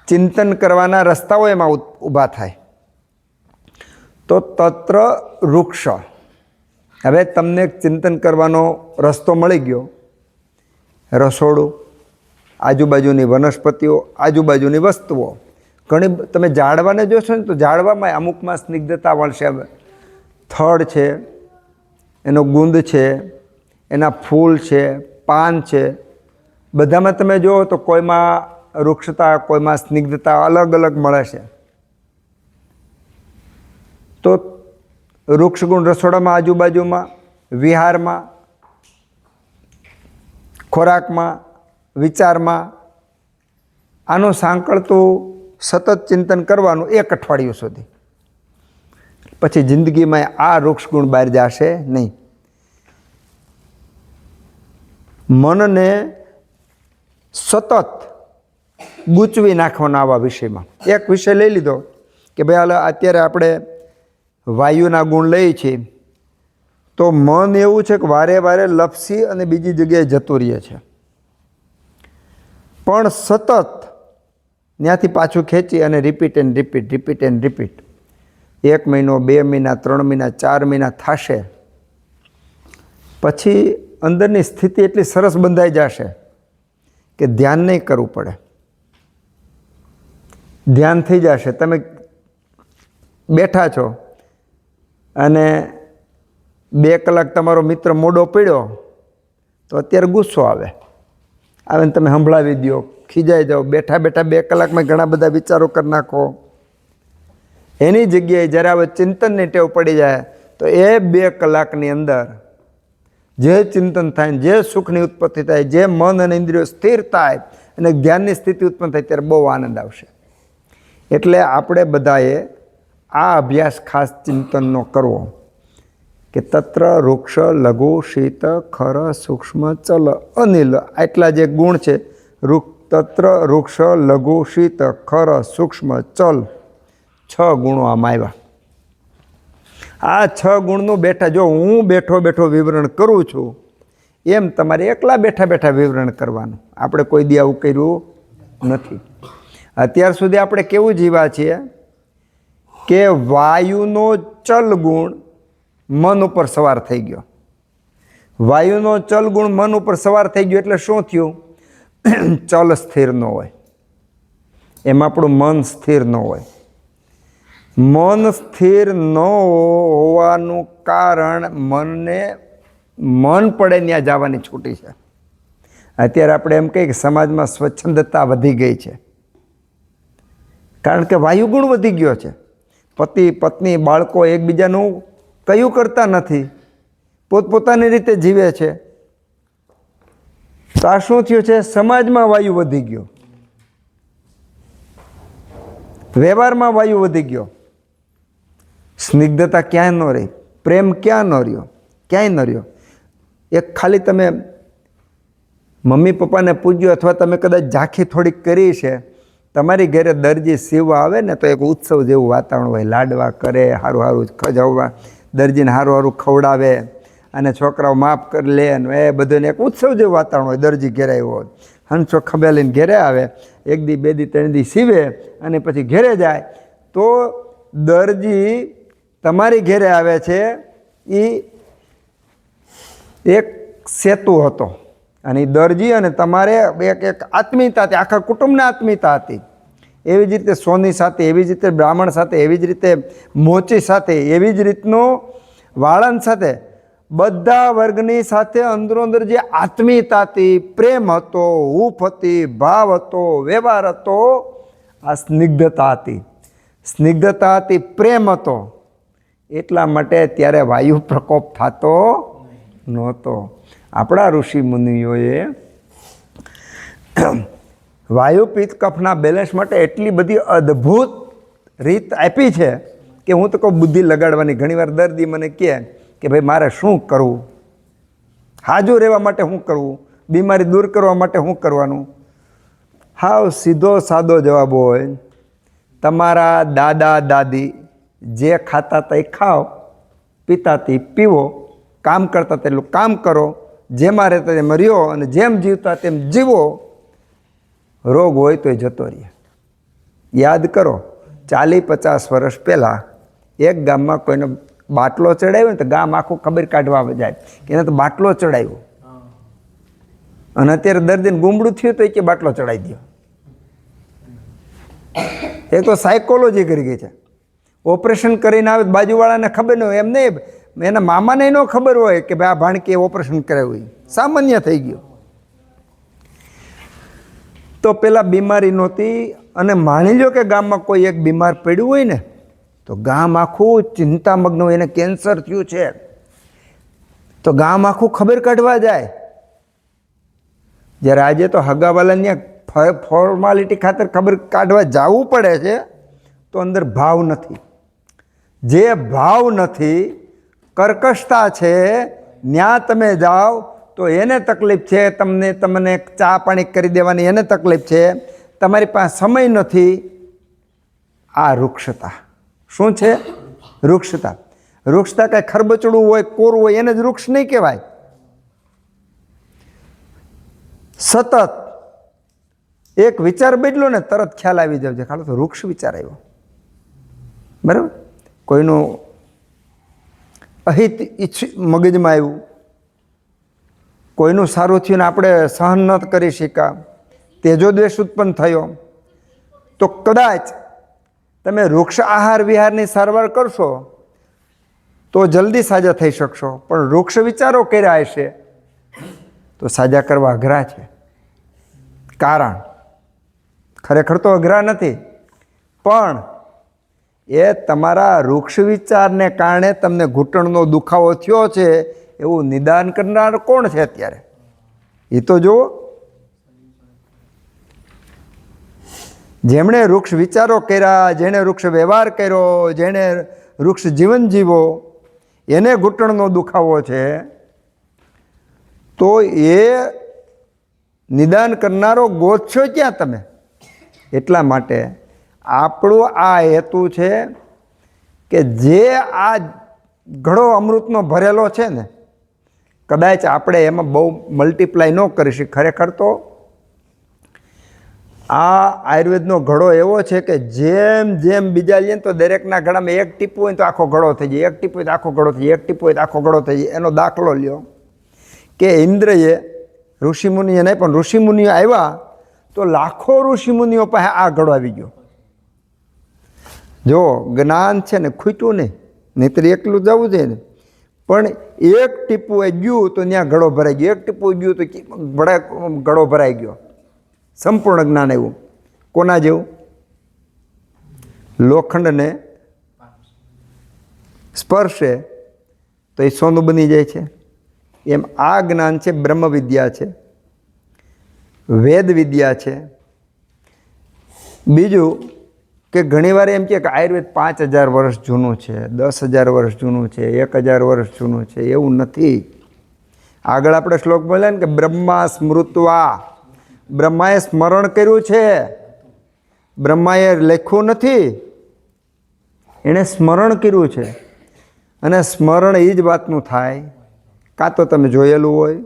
ચિંતન કરવાના રસ્તાઓ એમાં ઊભા થાય. તો તત્ર વૃક્ષ. હવે તમને ચિંતન કરવાનો રસ્તો મળી ગયો, રસોડું, આજુબાજુની વનસ્પતિઓ, આજુબાજુની વસ્તુઓ. ઘણી તમે ઝાડવાને જોશો ને તો ઝાડવામાં અમુકમાં સ્નિગ્ધતા મળશે. થડ છે, એનો ગુંદ છે, એના ફૂલ છે, પાન છે, બધામાં તમે જુઓ તો કોઈમાં વૃક્ષતા, કોઈમાં સ્નિગ્ધતા અલગ અલગ મળે છે. તો વૃક્ષ ગુણ રસોડામાં, આજુબાજુમાં, વિહારમાં, ખોરાકમાં, વિચારમાં, આનું સાંકળતું સતત ચિંતન કરવાનું 1 અઠવાડિયું સુધી. પછી જિંદગીમાં આ વૃક્ષ ગુણ બહાર જશે નહીં. મનને સતત ગૂંચવી નાખવાના આવા વિષયમાં. એક વિષય લઈ લીધો કે ભાઈ હાલ અત્યારે આપણે વાયુના ગુણ લઈએ છીએ, તો મન એવું છે કે વારે વારે લપસી અને બીજી જગ્યાએ જતું રહે છે, પણ સતત ત્યાંથી પાછું ખેંચી અને રિપીટ એન્ડ રિપીટ 1 મહિનો, 2 મહિના, 3 મહિના, 4 મહિના થશે, પછી અંદરની સ્થિતિ એટલી સરસ બંધાઈ જશે કે ધ્યાન નહીં કરવું પડે, ધ્યાન થઈ જશે. તમે બેઠા છો અને 2 કલાક તમારો મિત્ર મોડો પડ્યો તો અત્યારે ગુસ્સો આવે ને તમે સંભળાવી દો, ખીજાઈ જાઓ. બેઠા 2 કલાકમાં ઘણા બધા વિચારો કરી નાખો. એની જગ્યાએ જ્યારે હવે ચિંતનની ટેવ પડી જાય તો એ 2 કલાકની અંદર જે ચિંતન થાય, જે સુખની ઉત્પત્તિ થાય, જે મન અને ઇન્દ્રિયો સ્થિર થાય અને ધ્યાનની સ્થિતિ ઉત્પન્ન થાય ત્યારે બહુ આનંદ આવશે. એટલે આપણે બધાએ આ અભ્યાસ ખાસ ચિંતનનો કરવો કે તત્ર વૃક્ષ લઘુ શીત ખર સૂક્ષ્મ ચલ અનિલ, આટલા જે ગુણ છે, તત્ર વૃક્ષ લઘુ શીત ખર સૂક્ષ્મ ચલ, 6 ગુણો આમાં આવ્યા. આ 6 ગુણનું જો હું બેઠો બેઠો વિવરણ કરું છું એમ તમારે એકલા બેઠા બેઠા વિવરણ કરવાનું. આપણે કોઈ દી આવું કર્યું નથી. અત્યાર સુધી આપણે કેવું જીવ્યા છીએ કે વાયુનો ચલ ગુણ મન ઉપર સવાર થઈ ગયો. વાયુનો ચલ ગુણ મન ઉપર સવાર થઈ ગયો એટલે શું થયું? ચલ સ્થિર ન હોય, એમાં આપણું મન સ્થિર ન હોય. મન સ્થિર ન હોવાનું કારણ મન પડે ત્યાં જવાની છૂટી છે. અત્યારે આપણે એમ કહીએ કે સમાજમાં સ્વચ્છંદતા વધી ગઈ છે, કારણ કે વાયુ ગુણ વધી ગયો છે. પતિ પત્ની બાળકો એકબીજાનું કયું કરતા નથી, પોતપોતાની રીતે જીવે છે. તો આ શું થયું છે? સમાજમાં વાયુ વધી ગયો, વ્યવહારમાં વાયુ વધી ગયો. સ્નિગ્ધતા ક્યાંય ન રહી, પ્રેમ ક્યાં ન રહ્યો, ક્યાંય ન રહ્યો. એક ખાલી તમે મમ્મી પપ્પાને પૂછ્યો અથવા તમે કદાચ ઝાંખી થોડીક કરી છે, તમારી ઘરે દરજી સીવવા આવે ને તો એક ઉત્સવ જેવું વાતાવરણ હોય. લાડવા કરે, સારું સારું ખજાવવા, દરજીને સારું સારું ખવડાવે અને છોકરાઓ માફ કરી લે ને એ બધાને એક ઉત્સવ જેવું વાતાવરણ હોય. દરજી ઘેરે આવ્યો હોય, હંસો ખભેલીને ઘેરે આવે, 1 દી 2 દી 3 દી સીવે અને પછી ઘેરે જાય. તો દરજી તમારી ઘેરે આવે છે એ એક સેતુ હતો અને એ દરજી અને તમારે એક આત્મીયતા હતી, આખા કુટુંબની આત્મીયતા હતી. એવી જ રીતે સોની સાથે, એવી જ રીતે બ્રાહ્મણ સાથે, એવી જ રીતે મોચી સાથે, એવી જ રીતનું વાળંદ સાથે, બધા વર્ગની સાથે અંદરોઅંદર જે આત્મીયતા હતી, પ્રેમ હતો, હૂફ હતી, ભાવ હતો, વ્યવહાર હતો, આ સ્નિગ્ધતા હતી. સ્નિગ્ધતા હતી, પ્રેમ હતો. એટલા માટે ત્યારે વાયુ પ્રકોપ થતો નહોતો. આપણા ઋષિ મુનિઓએ વાયુ પિત્ત કફના બેલેન્સ માટે એટલી બધી અદ્ભુત રીત આપી છે કે હું તો કહું બુદ્ધિ લગાડવાની. ઘણીવાર દર્દી મને કહે કે ભાઈ મારે શું કરવું, હાજુ રહેવા માટે શું કરવું, બીમારી દૂર કરવા માટે શું કરવાનું? હાવ સીધો સાદો જવાબ હોય, તમારા દાદા દાદી જે ખાતા તે ખાઓ, પીતા તે પીવો, કામ કરતા તેટલું કામ કરો, જેમાં રહેતા તેમ રહ્યો અને જેમ જીવતા તેમ જીવો. રોગ હોય તોય જતો રહે. યાદ કરો, 40-50 વર્ષ પહેલાં એક ગામમાં કોઈને બાટલો ચડાવ્યો ને તો ગામ આખું ખબર કાઢવા જાય કે એને તો બાટલો ચડાવ્યો. અને અત્યારે દર્દીને ગુમડું થયું તો એ કે બાટલો ચડાવી દો. એ તો સાયકોલોજી કરી ગઈ છે. ઓપરેશન કરીને આવે બાજુવાળાને ખબર ન હોય, એમ નહીં એના મામાને ન ખબર હોય કે ભાઈ આ ભાણકીએ ઓપરેશન કરાવ્યું, સામાન્ય થઈ ગયું. તો પેલા બીમારી નહોતી અને માની લો કે ગામમાં કોઈ એક બીમાર પડ્યું હોય ને તો ગામ આખું ચિંતામગ્ન હોય, એને કેન્સર થયું છે તો ગામ આખું ખબર કાઢવા જાય. જ્યારે આજે તો હગાવાલાને ફોર્માલિટી ખાતર ખબર કાઢવા જવું પડે છે તો અંદર ભાવ નથી. જે ભાવ નથી, કર્કશતા છે, ન્યા તમે જાઓ તો એને તકલીફ છે, તમને ચા પાણી કરી દેવાની એને તકલીફ છે, તમારી પાસે સમય નથી. આ વૃક્ષતા શું છે? વૃક્ષતા. વૃક્ષતા કાંઈ ખરબચડું હોય, કોરું હોય એને જ વૃક્ષ નહીં કહેવાય. સતત એક વિચાર બદલો ને તરત ખ્યાલ આવી જાવ છે, ખાલી તો વૃક્ષ વિચાર આવ્યો. બરાબર? કોઈનું અહિત મગજમાં આવ્યું, કોઈનું સારું થયું ને આપણે સહન ન કરી શક્યા, તેજો દ્વેષ ઉત્પન્ન થયો, તો કદાચ તમે વૃક્ષ આહાર વિહારની સારવાર કરશો તો જલ્દી સાજા થઈ શકશો. પણ વૃક્ષ વિચારો કર્યા હશે તો સાજા કરવા અઘરા છે. કારણ ખરેખર તો અઘરા નથી, પણ એ તમારા વૃક્ષ વિચારને કારણે તમને ઘૂંટણનો દુખાવો થયો છે એવું નિદાન કરનાર કોણ છે અત્યારે? એ તો જુઓ. જેમણે વૃક્ષ વિચારો કર્યા, જેણે વૃક્ષ વ્યવહાર કર્યો, જેણે વૃક્ષ જીવન જીવો, એને ઘૂંટણનો દુખાવો છે, તો એ નિદાન કરનારો ગોતશો ક્યાં તમે? એટલા માટે આપણું આ હેતુ છે કે જે આ ઘડો અમૃતનો ભરેલો છે ને, કદાચ આપણે એમાં બહુ મલ્ટીપ્લાય ન કરી શકીએ. ખરેખર તો આ આયુર્વેદનો ઘડો એવો છે કે જેમ જેમ બીજા લઈએ તો દરેકના ઘડામાં એક ટીપું હોય તો આખો ઘડો થઈ જાય, એક ટીપું હોય તો આખો ઘડો થઈ જાય, એક ટીપું હોય તો આખો ઘડો થઈ જાય. એનો દાખલો લ્યો કે ઇન્દ્રએ ઋષિમુનિએ નહીં પણ ઋષિમુનિઓ આવ્યા તો લાખો ઋષિમુનિઓ પાસે આ ઘડો આવી ગયો. જો જ્ઞાન છે ને ખૂટ્યું નહીંતર એકલું જવું જોઈએ ને, પણ એક ટીપું એ ગયું તો ત્યાં ઘડો ભરાઈ ગયો, એક ટીપું ગયું તો ઘડો ભરાઈ ગયો. સંપૂર્ણ જ્ઞાન આવ્યું. કોના જેવું? લોખંડને સ્પર્શે તો એ સોનું બની જાય છે. એમ આ જ્ઞાન છે, બ્રહ્મ વિદ્યા છે, વેદ વિદ્યા છે. બીજું કે ઘણીવાર એમ કે આયુર્વેદ 5000 વર્ષ જૂનું છે, 10,000 વર્ષ જૂનું છે, 1000 વર્ષ જૂનું છે. એવું નથી. આગળ આપણે શ્લોક બોલ્યા ને કે બ્રહ્મા સ્મૃત્વા, બ્રહ્માએ સ્મરણ કર્યું છે, બ્રહ્માએ લખ્યું નથી, એણે સ્મરણ કર્યું છે. અને સ્મરણ એ જ વાતનું થાય, કાં તો તમે જોયેલું હોય,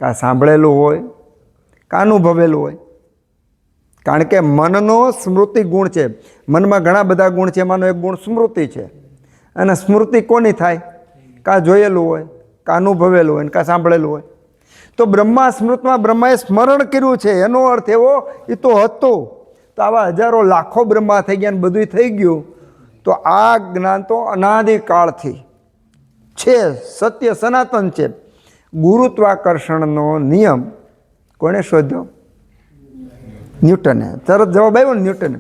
કાં સાંભળેલું હોય, કાં અનુભવેલું હોય. કારણ કે મનનો સ્મૃતિ ગુણ છે. મનમાં ઘણા બધા ગુણ છે, એમાંનો એક ગુણ સ્મૃતિ છે. અને સ્મૃતિ કોની થાય? કાં જોયેલું હોય, કાં અનુભવેલું હોય, કાં સાંભળેલું હોય. તો બ્રહ્મા સ્મૃતમાં બ્રહ્માએ સ્મરણ કર્યું છે, એનો અર્થ એવો એ તો હતો. તો આવા હજારો લાખો બ્રહ્મા થઈ ગયા ને બધું થઈ ગયું. તો આ જ્ઞાન તો અનાદિકાળથી છે, સત્ય સનાતન છે. ગુરુત્વાકર્ષણનો નિયમ કોણે શોધ્યો? ન્યૂટને. તરત જવાબ આવ્યો ને ન્યૂટને.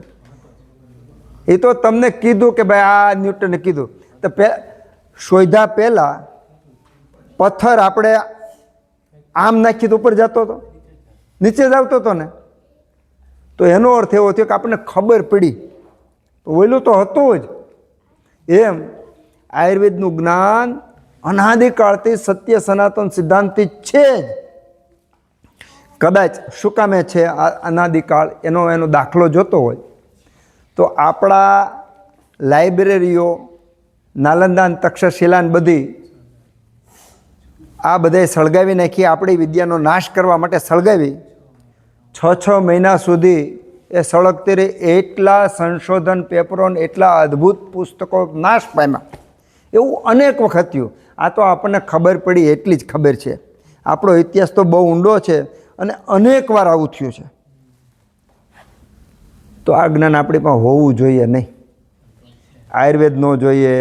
એ તો તમને કીધું કે ભાઈ આ ન્યૂટને કીધું. તો શોધ્યા પહેલાં પથ્થર આપણે આમ નાખી તો ઉપર જતો હતો, નીચે જ આવતો હતો ને. તો એનો અર્થ એવો થયો કે આપણને ખબર પડી, તો ઓલું તો હતું જ. એમ આયુર્વેદનું જ્ઞાન અનાદિકાળથી સત્ય સનાતન સિદ્ધાંતથી છે જ. કદાચ શું કામે છે અનાદિકાળ, એનો દાખલો જોતો હોય તો આપણા લાઇબ્રેરીઓ નાલંદાન તક્ષશિલાન બધી આ બધાએ સળગાવી નાખી, આપણી વિદ્યાનો નાશ કરવા માટે સળગાવી. 6 મહિના સુધી એ સળગતી રહી. એટલા સંશોધન પેપરો, એટલા અદ્ભુત પુસ્તકો નાશ પામ્યા. એવું અનેક વખત થયું. આ તો આપણને ખબર પડી એટલી જ ખબર છે. આપણો ઇતિહાસ તો બહુ ઊંડો છે અને અનેક વાર આવું થયું છે. તો આ જ્ઞાન આપણી પાસે હોવું જોઈએ નહીં. આયુર્વેદ ન જોઈએ,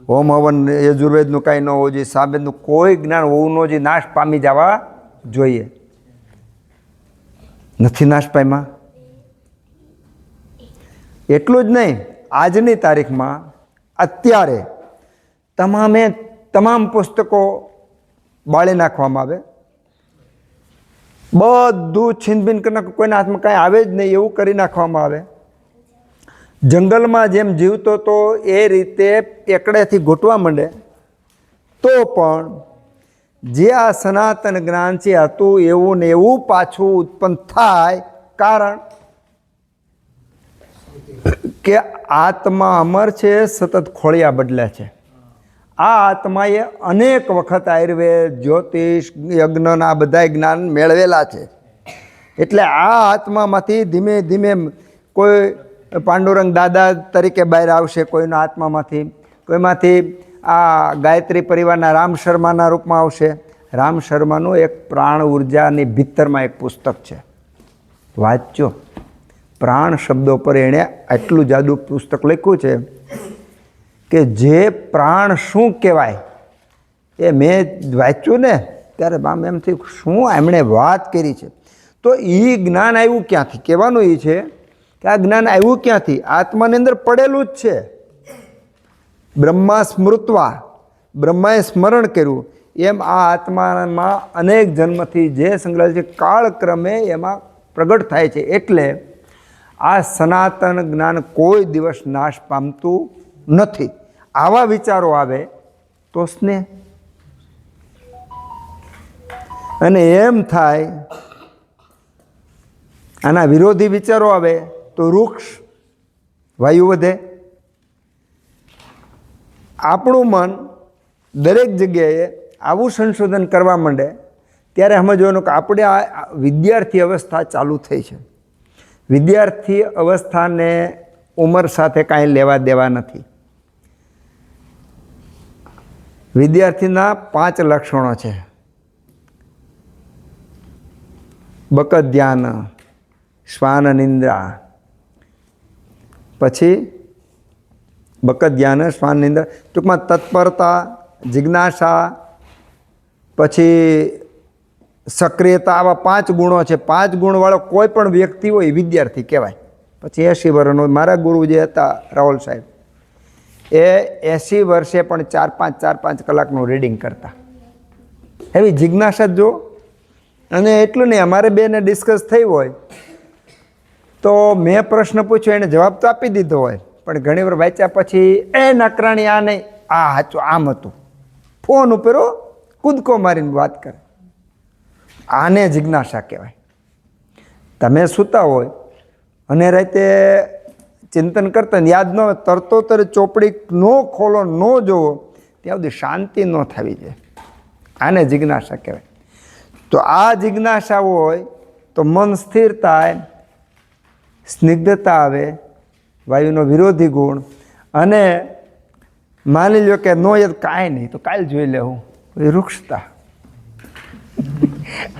હોમ હવન યજુર્વેદનું કાંઈ ન હોવું જોઈએ, સામેદનું કોઈ જ્ઞાન હોવું ન જોઈએ. નાશ પામી જવા જોઈએ. નથી નાશ પામ્યા. એટલું જ નહીં, આજની તારીખમાં અત્યારે તમામ પુસ્તકો બાળી નાખવામાં આવે, બધું છીનબીન કરીને કોઈના હાથમાં કાંઈ આવે જ નહીં એવું કરી નાખવામાં આવે. જંગલમાં જેમ જીવતો તો એ રીતે ટેકડેથી ઘૂંટવા માંડે. તો પણ જે આ સનાતન જ્ઞાન છે હતું એવું ને એવું પાછું ઉત્પન્ન થાય. કારણ કે આત્મા અમર છે, સતત ખોળિયા બદલે છે. આ આત્માએ અનેક વખત આયુર્વેદ, જ્યોતિષ, યજ્ઞના બધા જ્ઞાન મેળવેલા છે. એટલે આ આત્મામાંથી ધીમે ધીમે કોઈ પાંડુરંગ દાદા તરીકે બહાર આવશે, કોઈના આત્મામાંથી, કોઈમાંથી આ ગાયત્રી પરિવારના રામ શર્માના રૂપમાં આવશે. રામ શર્માનું એક પ્રાણ ઉર્જાની ભીતરમાં એક પુસ્તક છે, વાંચજો. પ્રાણ શબ્દો પર એણે આટલું જાદુ પુસ્તક લખ્યું છે કે જે પ્રાણ શું કહેવાય એ મેં વાંચ્યું ને ત્યારે આમ એમ થયું શું એમણે વાત કરી છે. તો એ જ્ઞાન આવ્યું ક્યાંથી? કહેવાનું એ છે કે આ જ્ઞાન આવ્યું ક્યાંથી? આત્માની અંદર પડેલું જ છે. બ્રહ્મા સ્મૃત્વા, બ્રહ્માએ સ્મરણ કર્યું. એમ આ આત્મામાં અનેક જન્મથી જે સંગ્રહ છે કાળક્રમે એમાં પ્રગટ થાય છે. એટલે આ સનાતન જ્ઞાન કોઈ દિવસ નાશ પામતું નથી. આવા વિચારો આવે તો સ્નેહ, અને એમ થાય આના વિરોધી વિચારો આવે તો વૃક્ષ, વાયુ વધે. આપણું મન દરેક જગ્યાએ આવું સંશોધન કરવા માંડે ત્યારે સમજવાનું કે આપણે આ વિદ્યાર્થી અવસ્થા ચાલુ થઈ છે. વિદ્યાર્થી અવસ્થાને ઉંમર સાથે કાંઈ લેવા દેવા નથી. વિદ્યાર્થીના 5 લક્ષણો છે: બકત ધ્યાન, શ્વાન નિંદ્રા, પછી બકત ધ્યાન, શ્વાન નિંદ્રા, ટૂંકમાં તત્પરતા, જિજ્ઞાસા, પછી સક્રિયતા. આવા 5 ગુણો છે. 5 ગુણવાળો કોઈ પણ વ્યક્તિ હોય એ વિદ્યાર્થી કહેવાય. પછી 80 વર્ષનો મારા ગુરુ જે હતા રાહુલ સાહેબ, એ 80 વર્ષે પણ 4-5 કલાકનું રીડિંગ કરતા. એવી જિજ્ઞાસા જો. અને એટલું નહીં, અમારે બેને ડિસ્કસ થઈ હોય તો મેં પ્રશ્ન પૂછ્યો, એને જવાબ તો આપી દીધો હોય, પણ ઘણી વાર વાંચ્યા પછી એ નકરાણી આ નહીં, આ સાચું આમ હતું, ફોન ઉપર કૂદકો મારીને વાત કરે. આને જિજ્ઞાસા કહેવાય. તમે સૂતા હોય અને રાતે ચિંતન કરતા યાદ ન હોય, તરતોતર ચોપડી ન ખોલો, ન જોવો, ત્યાં સુધી શાંતિ ન થવી જોઈએ. આને જિજ્ઞાસા કહેવાય. તો આ જિજ્ઞાસા હોય તો મન સ્થિર થાય, સ્નિગ્ધતા આવે, વાયુનો વિરોધી ગુણ. અને માની લો કે નો યાદ કાંઈ નહીં તો કાલ જોઈ લેવું, વૃક્ષતા.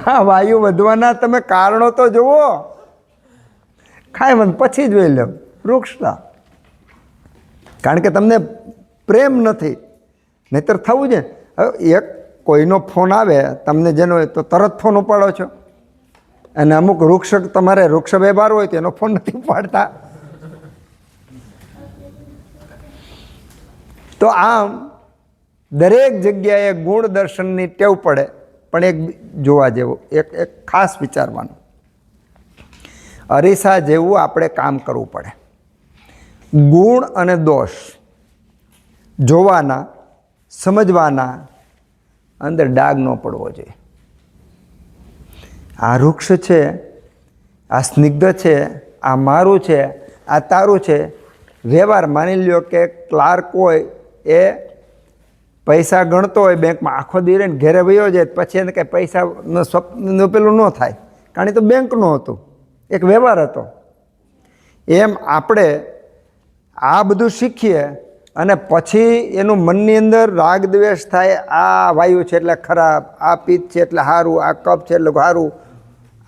હા, વાયુ વધવાના તમે કારણો તો જુઓ, કાંઈ મને પછી જોઈ લેવું, વૃક્ષતા. કારણ કે તમને પ્રેમ નથી, નહીતર થવું છે. હવે એક કોઈનો ફોન આવે તમને જેનો હોય તો તરત ફોન ઉપાડો છો, અને અમુક વૃક્ષ તમારે વૃક્ષ વ્યવહાર હોય તો એનો ફોન નથી ઉપાડતા. તો આમ દરેક જગ્યાએ ગુણ દર્શનની ટેવ પડે. પણ એક જોવા જેવું, એક ખાસ વિચારવાનું, અરીસા જેવું આપણે કામ કરવું પડે. ગુણ અને દોષ જોવાના, સમજવાના, અંદર ડાઘ ન પડવો જોઈએ. આ વૃક્ષ છે, આ સ્નિગ્ધ છે, આ મારું છે, આ તારું છે. વ્યવહાર માની લ્યો કે ક્લાર્ક હોય એ પૈસા ગણતો હોય બેંકમાં, આખો દી રહીને ઘેરે વયો જાય, પછી એને કંઈ પૈસાનો સ્વપ્ન પેલું ન થાય, કારણ કે તો બેંકનું હતું, એક વ્યવહાર હતો. એમ આપણે આ બધું શીખીએ અને પછી એનું મનની અંદર રાગ દ્વેષ થાય. આ વાયુ છે એટલે ખરાબ, આ પિત્ત છે એટલે સારું, આ કફ છે એટલે સારું,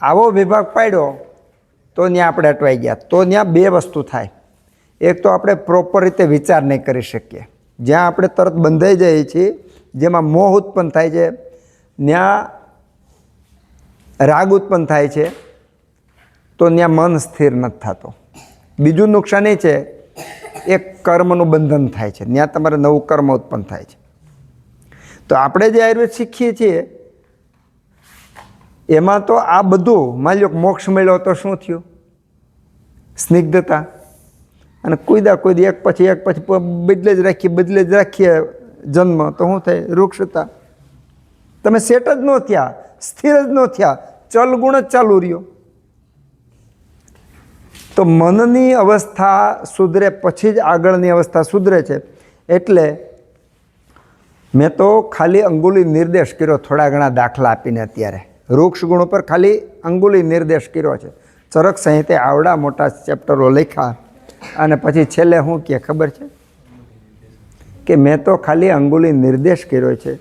આવો વિભાગ પાડ્યો તો ત્યાં આપણે અટવાઈ ગયા. તો ત્યાં 2 વસ્તુ થાય. એક તો આપણે પ્રોપર રીતે વિચાર નહીં કરી શકીએ. જ્યાં આપણે તરત બંધાઈ જઈએ છીએ, જેમાં મોહ ઉત્પન્ન થાય છે, ત્યાં રાગ ઉત્પન્ન થાય છે, તો ત્યાં મન સ્થિર નથી થતું. બીજું નુકસાન એ છે, એક કર્મનું બંધન થાય છે, ત્યાં તમારે નવું કર્મ ઉત્પન્ન થાય છે. તો આપણે જે આયુર્વેદ શીખીએ છીએ એમાં તો આ બધું, માની લો મોક્ષ મળ્યો તો શું થયું? સ્નિગ્ધતા. અને કોઈ એક પછી બદલે જ રાખીએ જન્મ, તો શું થાય? વૃક્ષતા. તમે સેટ જ ન થયા, સ્થિર જ ન થયા, ચલગુણ જ ચાલુ રહ્યો. તો મનની અવસ્થા સુધરે પછી જ આગળની અવસ્થા સુધરે છે. એટલે મેં તો ખાલી અંગુલી નિર્દેશ કર્યો, થોડા ઘણા દાખલા આપીને. અત્યારે વૃક્ષ ગુણ ઉપર ખાલી અંગુલી નિર્દેશ કર્યો છે. ચરક સંહિતે આવડા મોટા ચેપ્ટરો લખ્યા, અને પછી છેલ્લે શું કહે ખબર છે? કે મેં તો ખાલી અંગુલી નિર્દેશ કર્યો છે.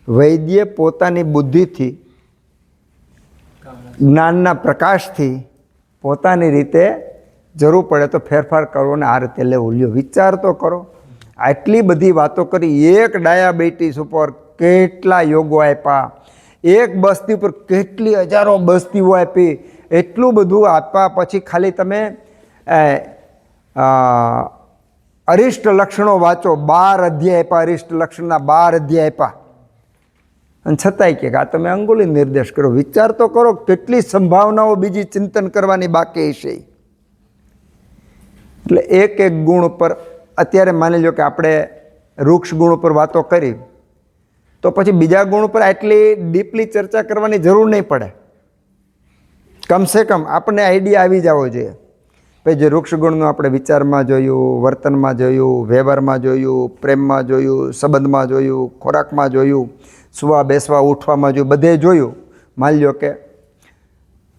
વૈદ્ય પોતાની બુદ્ધિથી, જ્ઞાનના પ્રકાશથી પોતાની રીતે જરૂર પડે તો ફેરફાર કરવો ને આ રીતે લેવું. લ્યો, વિચાર તો કરો. આટલી બધી વાતો કરી. એક ડાયાબિટીસ ઉપર કેટલા યોગો આપ્યા, એક બસ્તી ઉપર કેટલી હજારો બસ્તીઓ આપી, એટલું બધું આપ્યા પછી ખાલી તમે અરિષ્ટ લક્ષણો વાંચો. 12 અધ્યાય આપ્યા, અરિષ્ટ લક્ષણના 12 અધ્યાય આપ્યા, અને છતાંય કે આ તમે અંગુલી નિર્દેશ કરો. વિચાર તો કરો કેટલી સંભાવનાઓ બીજી ચિંતન કરવાની બાકી છે. એટલે એક એક ગુણ ઉપર અત્યારે માની લો કે આપણે વૃક્ષ ગુણ ઉપર વાતો કરી તો પછી બીજા ગુણ ઉપર આટલી ડીપલી ચર્ચા કરવાની જરૂર નહીં પડે. કમસે કમ આપણને આઈડિયા આવી જવો જોઈએ. ભાઈ જે વૃક્ષ ગુણનું આપણે વિચારમાં જોયું, વર્તનમાં જોયું, વ્યવહારમાં જોયું, પ્રેમમાં જોયું, સંબંધમાં જોયું, ખોરાકમાં જોયું, સુવા બેસવા ઉઠવામાં જોયું, બધે જોયું. માની લો કે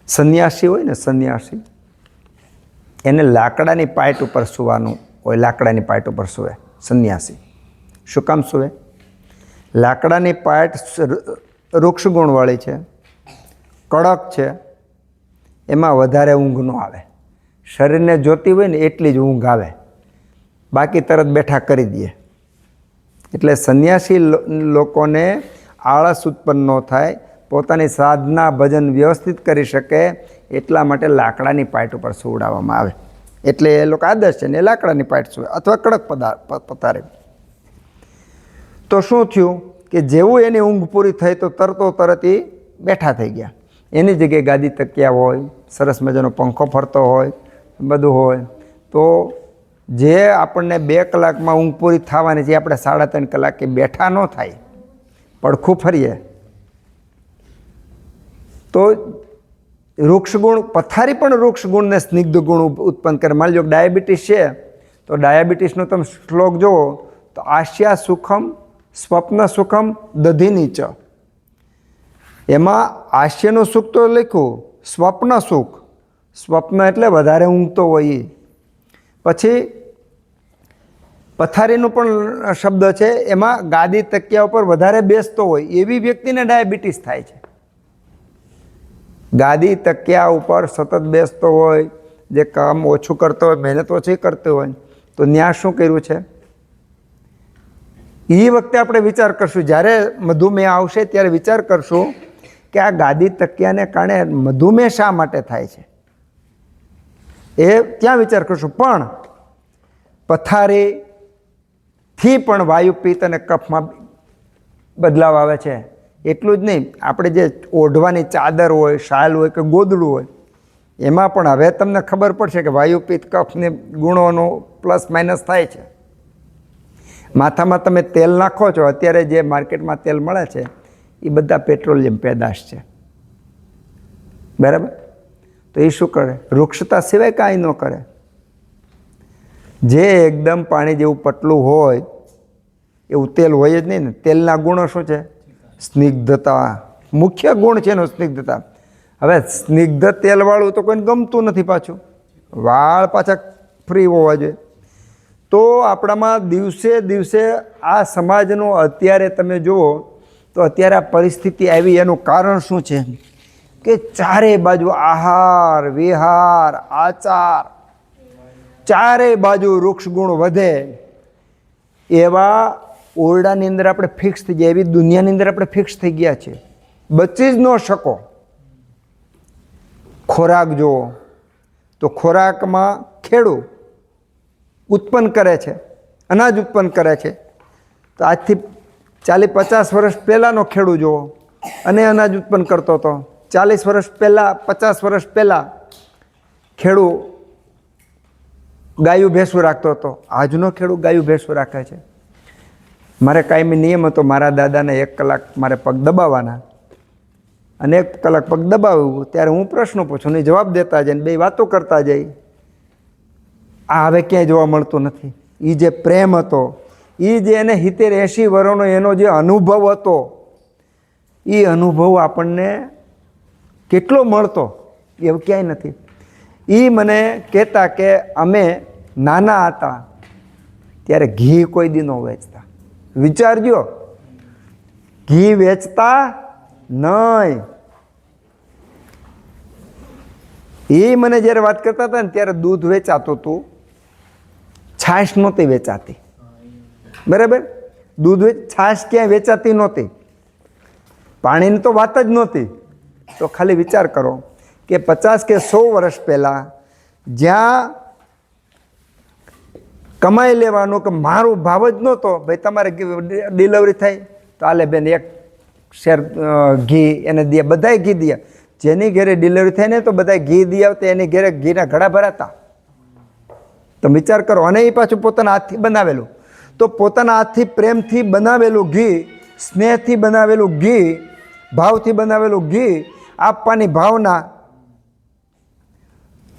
સંન્યાસી હોય ને, સંન્યાસી એને લાકડાની પાઇટ ઉપર સૂવાનું હોય, લાકડાની પાઇટ ઉપર સૂવે સંન્યાસી. શું કામ સૂવે? લાકડાની પાઇટ વૃક્ષ ગુણવાળી છે, કડક છે, એમાં વધારે ઊંઘ ન આવે. શરીરને જોતી હોય ને એટલી જ ઊંઘ આવે, બાકી તરત બેઠા કરી દે. એટલે સંન્યાસી લોકોને આળસ ઉત્પન્ન ન થાય, પોતાની સાધના ભજન વ્યવસ્થિત કરી શકે એટલા માટે લાકડાની પાઇટ ઉપર સુવડાવવામાં આવે. એટલે એ લોકો આદર્શ છે ને એ લાકડાની પાઇટ સુવે અથવા કડક પથારે. તો શું થયું કે જેવું એની ઊંઘ પૂરી થઈ તો તરત એ બેઠા થઈ ગયા. એની જગ્યાએ ગાદી તકિયા હોય, સરસ મજાનો પંખો ફરતો હોય, બધું હોય, તો જે આપણને 2 કલાકમાં ઊંઘ પૂરી થવાની છે આપણે 3.5 કલાકે બેઠા ન થાય, પડખું ફરીએ. તો વૃક્ષ ગુણ, પથારી પણ વૃક્ષ ગુણને સ્નિગ્ધ ગુણ ઉત્પન્ન કરે. માની લો ડાયાબિટીસ છે તો ડાયાબિટીસનો તમે શ્લોક જુઓ તો આસ્યા સુખમ સ્વપ્ન સુખમ દધીની ચ. એમાં આસ્યનું સુખ તો લખ્યું, સ્વપ્ન સુખ, સ્વપ્ન એટલે વધારે ઊંઘતો હોય. પછી પથારીનું પણ શબ્દ છે, એમાં ગાદી તકિયા ઉપર વધારે બેસતો હોય એવી વ્યક્તિને ડાયાબિટીસ થાય છે. ગાદી તકિયા ઉપર સતત બેસતો હોય, જે કામ ઓછું કરતો હોય, મહેનત ઓછી કરતો હોય, તો ન્યા શું કર્યું છે એ વખતે આપણે વિચાર કરશું. જ્યારે મધુમેહ આવશે ત્યારે વિચાર કરશું કે આ ગાદી તકિયાને કારણે મધુમેહ શા માટે થાય છે, એ ત્યાં વિચાર કરશું. પણ પથારીથી પણ વાયુ, પિત્ત અને કફમાં બદલાવ આવે છે. એટલું જ નહીં, આપણે જે ઓઢવાની ચાદર હોય, શાલ હોય કે ગોદડું હોય, એમાં પણ હવે તમને ખબર પડશે કે વાયુ, પિત્ત, કફને ગુણોનું પ્લસ માઇનસ થાય છે. માથામાં તમે તેલ નાખો છો, અત્યારે જે માર્કેટમાં તેલ મળે છે એ બધા પેટ્રોલિયમ પેદાશ છે, બરાબર? તો એ શું કરે? વૃક્ષતા સિવાય કાંઈ ન કરે. જે એકદમ પાણી જેવું પતલું હોય એવું તેલ હોય જ નહીં ને. તેલના ગુણો શું છે? સ્નિગ્ધતા. મુખ્ય ગુણ છે એનો સ્નિગ્ધતા. હવે સ્નિગ્ધ તેલવાળું તો કોઈને ગમતું નથી પાછું, વાળ પાછા ફ્રી હોવા જોઈએ. તો આપણામાં દિવસે દિવસે આ સમાજનો અત્યારે તમે જુઓ તો અત્યારે આ પરિસ્થિતિ આવી, એનું કારણ શું છે કે ચારે બાજુ આહાર, વિહાર, આચાર, ચારે બાજુ વૃક્ષ ગુણ વધે. એવા ઓરડાની અંદર આપણે ફિક્સ થઈ ગયા, એવી દુનિયાની અંદર આપણે ફિક્સ થઈ ગયા છે, બચી જ ન શકો. ખોરાક જુઓ તો ખોરાકમાં ખેડૂત ઉત્પન્ન કરે છે, અનાજ ઉત્પન્ન કરે છે. તો આજથી 40-50 વર્ષ પહેલાંનો ખેડૂત જુઓ, અને અનાજ ઉત્પન્ન કરતો હતો. 40 વર્ષ પહેલાં, 50 વર્ષ પહેલાં ખેડૂત ગાયું ભેંસું રાખતો હતો. આજનો ખેડૂત ગાયું ભેંસું રાખે છે. મારે કાયમી નિયમ હતો, મારા દાદાને 1 કલાક મારે પગ દબાવવાના, અને 1 કલાક પગ દબાવ્યું ત્યારે હું પ્રશ્નો પૂછું ને જવાબ દેતા જાય, બે વાતો કરતા જાય. આ હવે ક્યાંય જોવા મળતું નથી. એ જે પ્રેમ હતો, એ જે એને 70-80 વર્ષનો એનો જે અનુભવ હતો, એ અનુભવ આપણને કેટલો મળતો એવું ક્યાંય નથી. એ મને કહેતા કે અમે નાના હતા ત્યારે ઘી કોઈ દી ન વેચતા. વિચારજો, ઘી વેચતા નહીં. એ મને જ્યારે વાત કરતા હતા ને ત્યારે દૂધ વેચાતું હતું, છાશ નહોતી વેચાતી, બરાબર? છાશ ક્યાંય વેચાતી નહોતી, પાણીની તો વાત જ નહોતી. તો ખાલી વિચાર કરો કે 50 કે 100 વર્ષ પહેલાં જ્યાં કમાઈ લેવાનું કે મારું ભાવ જ નહોતો, ભાઈ તમારે ડિલિવરી થાય તો આલે બેન 1 શેર ઘી એને દે, બધાય ઘી દે. જેની ઘરે ડિલિવરી થાય ને તો બધા ઘી દે આવતા, એની ઘરે ઘીના ઘડા ભરાતા. તમે વિચાર કરો, અને એ પાછું પોતાના હાથથી બનાવેલું. તો પોતાના હાથથી પ્રેમથી બનાવેલું ઘી, સ્નેહથી બનાવેલું ઘી, ભાવથી બનાવેલું ઘી આપવાની ભાવના,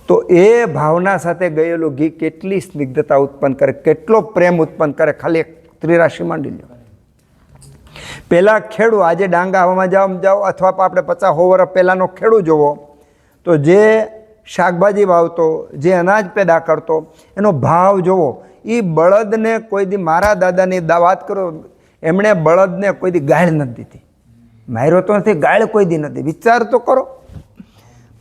તો એ ભાવના સાથે ગયેલું ઘી કેટલી સ્નિગ્ધતા ઉત્પન્ન કરે, કેટલો પ્રેમ ઉત્પન્ન કરે. ખાલી એક ત્રિરાશી માંડી લો. પહેલાં ખેડૂ, આજે ડાંગા હવામાં જાઓ અથવા આપણે 50-100 વર્ષ પહેલાંનો ખેડૂ જોવો, તો જે શાકભાજી વાવતો, જે અનાજ પેદા કરતો, એનો ભાવ જોવો. એ બળદને કોઈ દી, મારા દાદાની વાત કરો, એમણે બળદને કોઈ દી ગાળ નથી દીધી. માર્યો તો નથી, ગાળ કોઈ દી નથી. વિચાર તો કરો,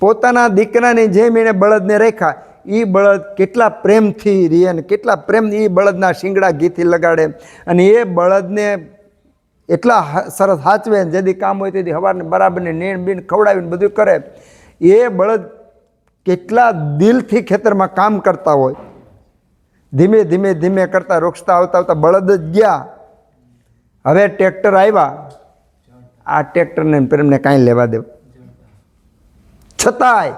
પોતાના દીકરાની જેમ એણે બળદને રાખ્યા. એ બળદ કેટલા પ્રેમથી રહે ને કેટલા પ્રેમ એ બળદના શિંગડા ઘીથી લગાડે, અને એ બળદને એટલા સરસ સાચવે, જેથી કામ હોય તેથી સવારને બરાબરને નીણ બીણ ખવડાવીને બધું કરે. એ બળદ કેટલા દિલથી ખેતરમાં કામ કરતા હોય. ધીમે ધીમે ધીમે કરતા રોકતા આવતા આવતા બળદ જ ગયા. હવે ટ્રેક્ટર આવ્યા, આ ટ્રેક્ટરને પ્રેમને કાંઈ લેવા દેવા. છતાંય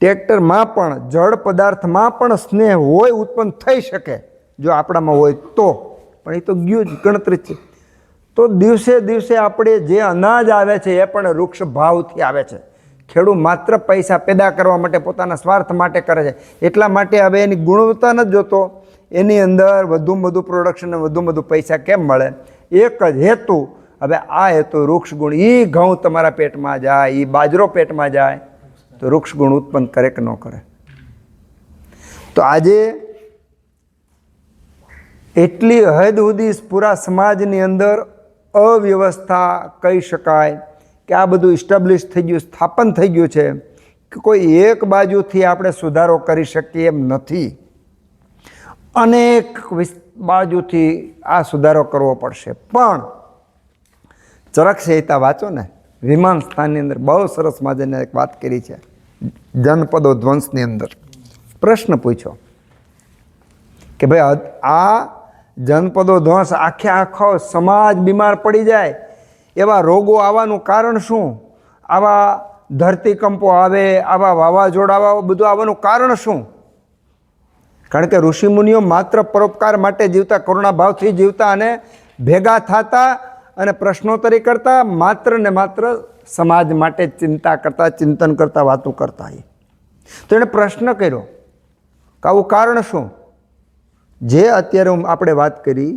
ટ્રેક્ટરમાં પણ જળ પદાર્થમાં પણ સ્નેહ હોય, ઉત્પન્ન થઈ શકે જો આપણામાં હોય તો, પણ એ તો ગયું જ, ગણતરી છે. તો દિવસે દિવસે આપણે જે અનાજ આવે છે એ પણ વૃક્ષ ભાવથી આવે છે. ખેડૂત માત્ર પૈસા પેદા કરવા માટે, પોતાના સ્વાર્થ માટે કરે છે. એટલા માટે હવે એની ગુણવત્તા નથી જોતો, એની અંદર વધુમાં વધુ પ્રોડક્શન, વધુમાં વધુ પૈસા કેમ મળે, એક જ હેતુ. હવે આ હેતુ વૃક્ષ ગુણ, એ ઘઉં તમારા પેટમાં જાય, એ બાજરો પેટમાં જાય તો વૃક્ષ ગુણ ઉત્પન્ન કરે કે ન કરે. તો આજે એટલી હદ સુધી પૂરા સમાજની અંદર અવ્યવસ્થા કહી શકાય કે આ બધું ઇસ્ટાબ્લિશ થઈ ગયું, સ્થાપન થઈ ગયું છે કે કોઈ એક બાજુથી આપણે સુધારો કરી શકીએ એમ નથી. અનેક બાજુથી આ સુધારો કરવો પડશે. પણ ચરક સંહિતા વાંચો ને, વિમાન સ્થાનની અંદર બહુ સરસ મજાની એક વાત કરી છે. જનપદો ધ્વંસની અંદર પ્રશ્ન પૂછ્યો કે ભાઈ આ જનપદો ધ્વંસ, આખો સમાજ બીમાર પડી જાય, એવા રોગો આવવાનું કારણ શું? આવા ધરતીકંપો આવે, આવા વાવાઝોડા આવે, બધું આવવાનું કારણ શું? કારણ કે ઋષિમુનિઓ માત્ર પરોપકાર માટે જીવતા, કરુણા ભાવથી જીવતા, અને ભેગા થતા અને પ્રશ્નોત્તરી કરતા, માત્ર ને માત્ર સમાજ માટે ચિંતા કરતા, ચિંતન કરતા, વાતો કરતા. તો એણે પ્રશ્ન કર્યો કે આવું કારણ શું? જે અત્યારે આપણે વાત કરી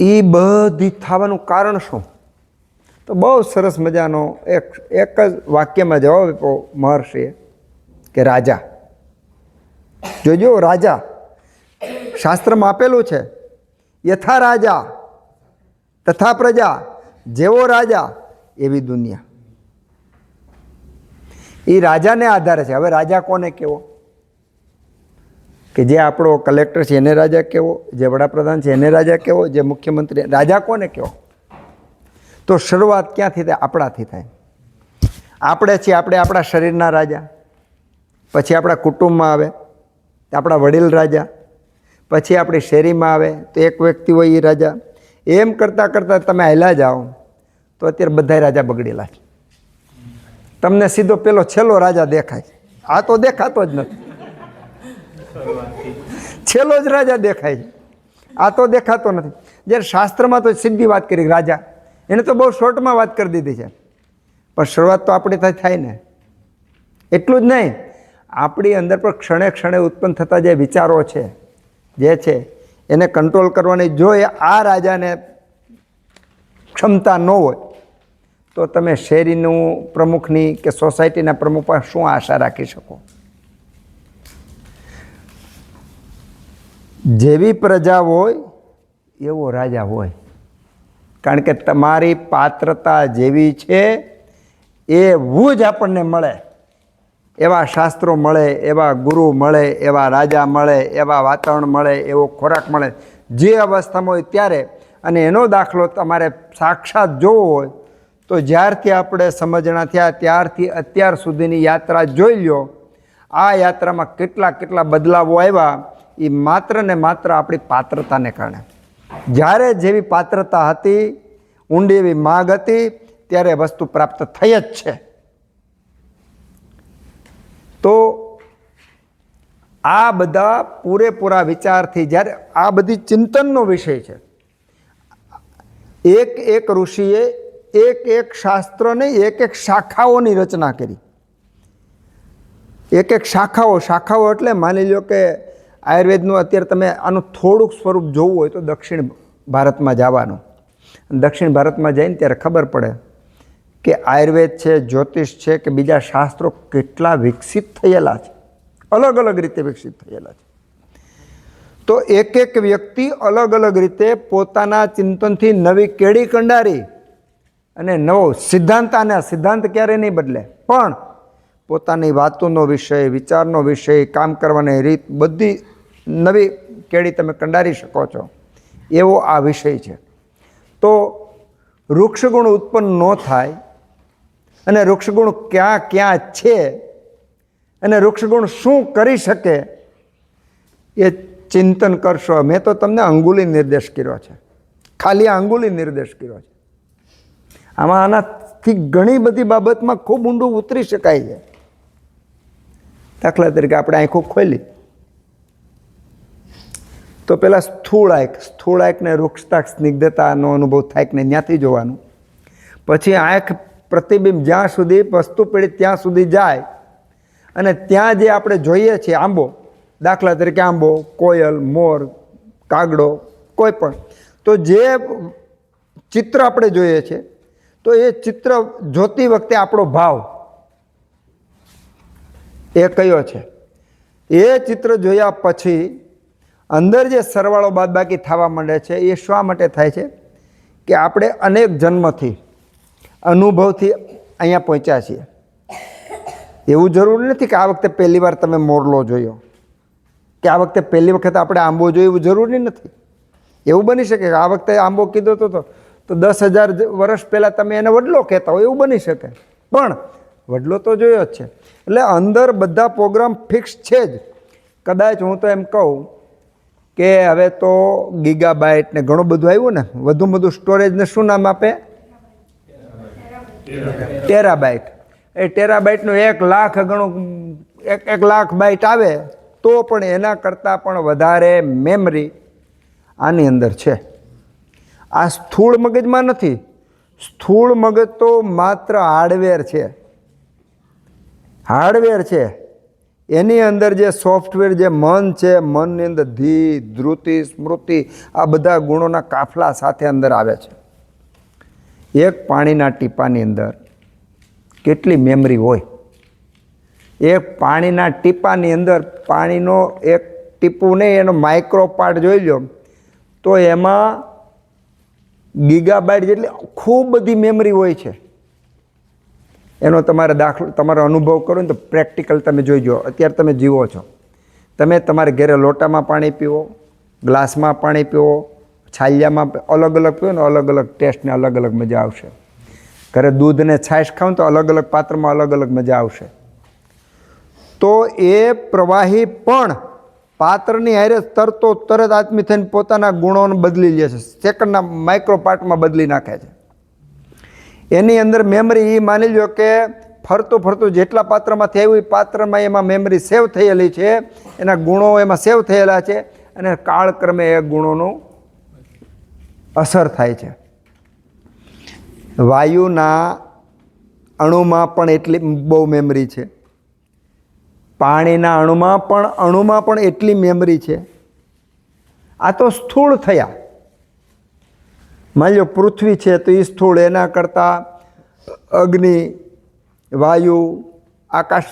એ બધી થવાનું કારણ શું? તો બહુ સરસ મજાનો એક જ વાક્યમાં જવાબ આપ્યો મહર્ષિએ કે રાજા. જોજો, રાજા શાસ્ત્રમાં આપેલું છે, યથા રાજા તથા પ્રજા, જેવો રાજા એવી દુનિયા. એ રાજાને આધારે છે. હવે રાજા કોને કહેવો? કે જે આપણો કલેક્ટર છે એને રાજા કહેવો, જે વડાપ્રધાન છે એને રાજા કહેવો, જે મુખ્યમંત્રી, રાજા કોને કહેવો? તો શરૂઆત ક્યાંથી થાય? આપણાથી થાય. આપણે છીએ, આપણે આપણા શરીરના રાજા, પછી આપણા કુટુંબમાં આવે આપણા વડીલ રાજા, પછી આપણી શેરીમાં આવે તો એક વ્યક્તિ હોય એ રાજા. એમ કરતાં કરતાં તમે હાલ્યા જાઓ તો અત્યારે બધા રાજા બગડેલા છે. તમને સીધો પેલો છેલ્લો રાજા દેખાય, આ તો દેખાતો જ નથી. છેલ્લો જ રાજા દેખાય છે, આ તો દેખાતો નથી. જ્યારે શાસ્ત્રમાં તો સીધી વાત કરી રાજા, એને તો બહુ શોર્ટમાં વાત કરી દીધી છે. પણ શરૂઆત તો આપણી થાય ને. એટલું જ નહીં, આપણી અંદર પણ ક્ષણે ક્ષણે ઉત્પન્ન થતા જે વિચારો છે, જે છે એને કંટ્રોલ કરવાની જો આ રાજાને ક્ષમતા ન હોય તો તમે શેરીનું પ્રમુખની કે સોસાયટીના પ્રમુખ પર શું આશા રાખી શકો? જેવી પ્રજા હોય એવો રાજા હોય. કારણ કે તમારી પાત્રતા જેવી છે એવું જ આપણને મળે. એવા શાસ્ત્રો મળે, એવા ગુરુ મળે, એવા રાજા મળે, એવા વાતાવરણ મળે, એવો ખોરાક મળે જે અવસ્થામાં હોય ત્યારે. અને એનો દાખલો તમારે સાક્ષાત જોવો હોય તો જ્યારથી આપણે સમજણા થયા ત્યારથી અત્યાર સુધીની યાત્રા જોઈ લ્યો. આ યાત્રામાં કેટલા કેટલા બદલાવો આવ્યા એ માત્ર ને માત્ર આપણી પાત્રતાને કારણે. જ્યારે જેવી પાત્રતા હતી, ઊંડી એવી માગ હતી, ત્યારે વસ્તુ પ્રાપ્ત થઈ જ છે. તો આ બધા પૂરેપૂરા વિચારથી જ્યારે આ બધી ચિંતનનો વિષય છે. એક એક ઋષિએ એક એક શાસ્ત્રને એક એક શાખાઓની રચના કરી. એક એક શાખાઓ એટલે માની લો કે આયુર્વેદનું અત્યારે તમે આનું થોડુંક સ્વરૂપ જોવું હોય તો દક્ષિણ ભારતમાં જવાનું. દક્ષિણ ભારતમાં જઈને ત્યારે ખબર પડે કે આયુર્વેદ છે, જ્યોતિષ છે કે બીજા શાસ્ત્રો કેટલા વિકસિત થયેલા છે, અલગ અલગ રીતે વિકસિત થયેલા છે. તો એક એક વ્યક્તિ અલગ અલગ રીતે પોતાના ચિંતનથી નવી કેડી કંડારી અને નવો સિદ્ધાંત, આના સિદ્ધાંત ક્યારે નહીં બદલે, પણ પોતાની વાતોનો વિષય, વિચારનો વિષય, કામ કરવાની રીત બધી નવી કેડી તમે કંડારી શકો છો, એવો આ વિષય છે. તો વૃક્ષગુણ ઉત્પન્ન ન થાય અને વૃક્ષગુણ ક્યાં ક્યાં છે અને વૃક્ષગુણ શું કરી શકે એ ચિંતન કરશો. મેં તો તમને અંગુલી નિર્દેશ કર્યો છે, ખાલી અંગુલી નિર્દેશ કર્યો છે. આમાં આનાથી ઘણી બધી બાબતમાં ખૂબ ઊંડું ઉતરી શકાય છે. દાખલા તરીકે આપણે આંખો ખોલી તો પેલા સ્થૂળ આંખને રૂક્ષતા સ્નિગ્ધતાનો અનુભવ થાય કે નહીં ત્યાંથી જોવાનું. પછી આંખ પ્રતિબિંબ જ્યાં સુધી વસ્તુ પીડી ત્યાં સુધી જાય અને ત્યાં જે આપણે જોઈએ છીએ આંબો, દાખલા તરીકે આંબો, કોયલ, મોર, કાગડો, કોઈ પણ, તો જે ચિત્ર આપણે જોઈએ છે તો એ ચિત્ર જોતી વખતે આપણો ભાવ એ કયો છે? એ ચિત્ર જોયા પછી અંદર જે સરવાળો બાદબાકી થવા માંડે છે એ શા માટે થાય છે કે આપણે અનેક જન્મથી અનુભવથી અહીંયા પહોંચ્યા છીએ. એવું જરૂરી નથી કે આ વખતે પહેલી વાર તમે મોરલો જોયો કે આ વખતે પહેલી વખત આપણે આંબો જોયો, એવું જરૂરી નથી. એવું બની શકે કે આ વખતે આંબો કીધો તો 10,000 વર્ષ પહેલાં તમે એને વડલો કહેતા હો, એવું બની શકે, પણ વડલો તો જોયો જ છે. એટલે અંદર બધા પ્રોગ્રામ ફિક્સ છે જ. કદાચ હું તો એમ કહું કે હવે તો ગીગાબાઇટ ને ઘણું બધું આવ્યું ને, વધુ બધું સ્ટોરેજને શું નામ આપે? ટેરાબાઇટ. એ ટેરાબાઇટનું 1 લાખ ગણું 1 લાખ બાઇટ આવે તો પણ એના કરતાં પણ વધારે મેમરી આની અંદર છે. આ સ્થૂળ મગજમાં નથી. સ્થૂળ મગજ તો માત્ર હાર્ડવેર છે, હાર્ડવેર છે. એની અંદર જે સોફ્ટવેર, જે મન છે, મનની અંદર ધી, ધ્રુતિ, સ્મૃતિ, આ બધા ગુણોના કાફલા સાથે અંદર આવે છે. એક પાણીના ટીપાની અંદર કેટલી મેમરી હોય? એક પાણીના ટીપાની અંદર પાણીનો એક ટીપું નહીં, એનો માઇક્રો પાર્ટ જોઈ લો તો એમાં ગીગાબાઇટ જેટલી ખૂબ બધી મેમરી હોય છે. એનો તમારે દાખલો, તમારો અનુભવ કરો ને તો પ્રેક્ટિકલ તમે જોઈજો. અત્યારે તમે જીવો છો, તમે તમારે ઘરે લોટામાં પાણી પીવો, ગ્લાસમાં પાણી પીવો, છાલિયામાં અલગ અલગ પીવો ને અલગ અલગ ટેસ્ટને અલગ અલગ મજા આવશે. ઘરે દૂધ ને છાશ ખાવ તો અલગ અલગ પાત્રમાં અલગ અલગ મજા આવશે. તો એ પ્રવાહી પણ પાત્રની હારે તરત આત્મી થઈને પોતાના ગુણોને બદલી લે છે, સેકન્ડના માઇક્રો પાર્ટમાં બદલી નાખે છે. એની અંદર મેમરી એ માની લો કે ફરતું જેટલા પાત્રમાંથી આવ્યું એ પાત્રમાં એમાં મેમરી સેવ થયેલી છે, એના ગુણો એમાં સેવ થયેલા છે અને કાળક્રમે એ ગુણોનું અસર થાય છે. વાયુના અણુમાં પણ એટલી બહુ મેમરી છે, પાણીના અણુમાં પણ એટલી મેમરી છે. આ તો સ્થૂળ થયા. માની લો પૃથ્વી છે તો એ સ્થૂળ, એના કરતાં અગ્નિ, વાયુ, આકાશ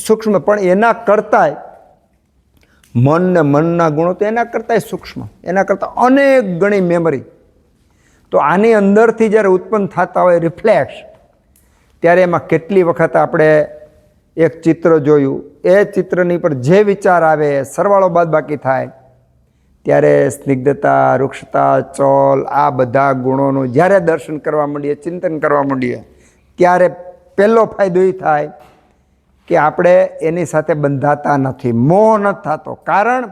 સૂક્ષ્મ, પણ એના કરતાંય મન ને મનના ગુણો તો એના કરતાંય સૂક્ષ્મ, એના કરતાં અનેક ગણી મેમરી. તો આની અંદરથી જ્યારે ઉત્પન્ન થતા હોય રિફ્લેક્સ, ત્યારે એમાં કેટલી વખત આપણે એક ચિત્ર જોયું, એ ચિત્રની પર જે વિચાર આવે, સરવાળો બાદબાકી થાય, ત્યારે સ્નિગ્ધતા, વૃક્ષતા, ચોલ, આ બધા ગુણોનું જ્યારે દર્શન કરવા માંડીએ, ચિંતન કરવા માંડીએ, ત્યારે પહેલો ફાયદો એ થાય કે આપણે એની સાથે બંધાતા નથી, મોહ નથી થતો. કારણ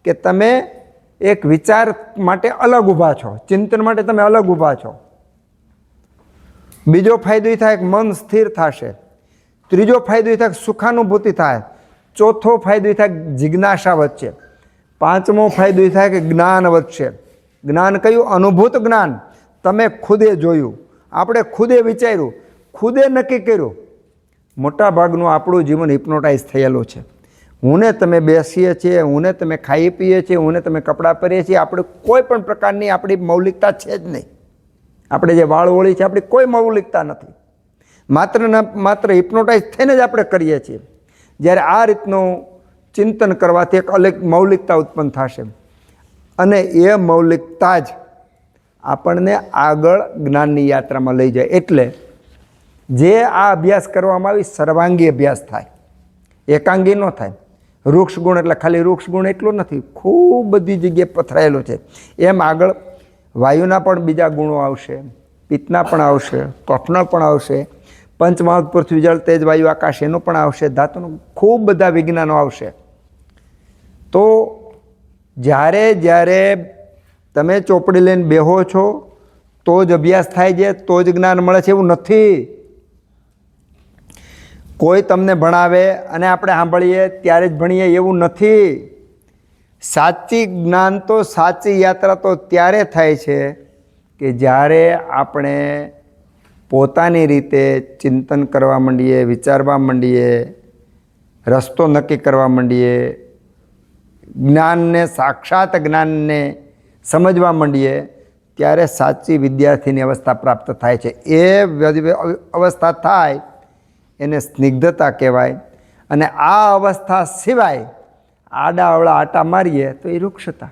કે તમે એક વિચાર માટે અલગ ઊભા છો, ચિંતન માટે તમે અલગ ઊભા છો. બીજો ફાયદો એ થાય કે મન સ્થિર થશે. ત્રીજો ફાયદો એ થાય કે સુખાનુભૂતિ થાય. ચોથો ફાયદો એ થાય કે જિજ્ઞાસા વધશે. પાંચમો ફાયદો એ થાય કે જ્ઞાન વધશે. જ્ઞાન કયું? અનુભૂત જ્ઞાન. તમે ખુદે જોયું, આપણે ખુદે વિચાર્યું, ખુદે નક્કી કર્યું. મોટા ભાગનું આપણું જીવન હિપ્નોટાઇઝ થયેલું છે. હું ને તમે બેસીએ છીએ, હું ને તમે ખાઈ પીએ છીએ, હું ને તમે કપડાં પહેરીએ છીએ, આપણે કોઈ પણ પ્રકારની આપણી મૌલિકતા છે જ નહીં. આપણે જે વાળ ઓળી છે આપણી કોઈ મૌલિકતા નથી. માત્ર ને માત્ર હિપ્નોટાઇઝ થઈને જ આપણે કરીએ છીએ. જ્યારે આ રીતનું ચિંતન કરવાથી એક અલગ મૌલિકતા ઉત્પન્ન થશે અને એ મૌલિકતા જ આપણને આગળ જ્ઞાનની યાત્રામાં લઈ જાય. એટલે જે આ અભ્યાસ કરવામાં આવી સર્વાંગી અભ્યાસ થાય, એકાંગી ન થાય. વૃક્ષ ગુણ એટલે ખાલી વૃક્ષ ગુણ એટલો નથી, ખૂબ બધી જગ્યાએ પથરાયેલો છે. એમ આગળ વાયુના પણ બીજા ગુણો આવશે, પિત્તના પણ આવશે, કફના પણ આવશે, પંચમહાભૂત પૃથ્વી જળ તેજ વાયુ આકાશ એનું પણ આવશે, ધાતુનું ખૂબ બધા વિજ્ઞાનો આવશે. તો જ્યારે જ્યારે તમે ચોપડી લઈને બેહો છો તો જ અભ્યાસ થાય છે, તો જ જ્ઞાન મળે છે એવું નથી. કોઈ તમને ભણાવે અને આપણે સાંભળીએ ત્યારે જ ભણીએ એવું નથી. સાચી જ્ઞાન તો સાચી યાત્રા તો ત્યારે થાય છે કે જ્યારે આપણે પોતાની રીતે ચિંતન કરવા માંડીએ, વિચારવા માંડીએ, રસ્તો નક્કી કરવા માંડીએ, જ્ઞાનને સાક્ષાત જ્ઞાનને સમજવા માંડીએ, ત્યારે સાચી વિદ્યાર્થીની અવસ્થા પ્રાપ્ત થાય છે. એ અવસ્થા થાય એને સ્નિગ્ધતા કહેવાય. અને આ અવસ્થા સિવાય આડા અવળા આટા મારીએ તો એ રૂક્ષતા.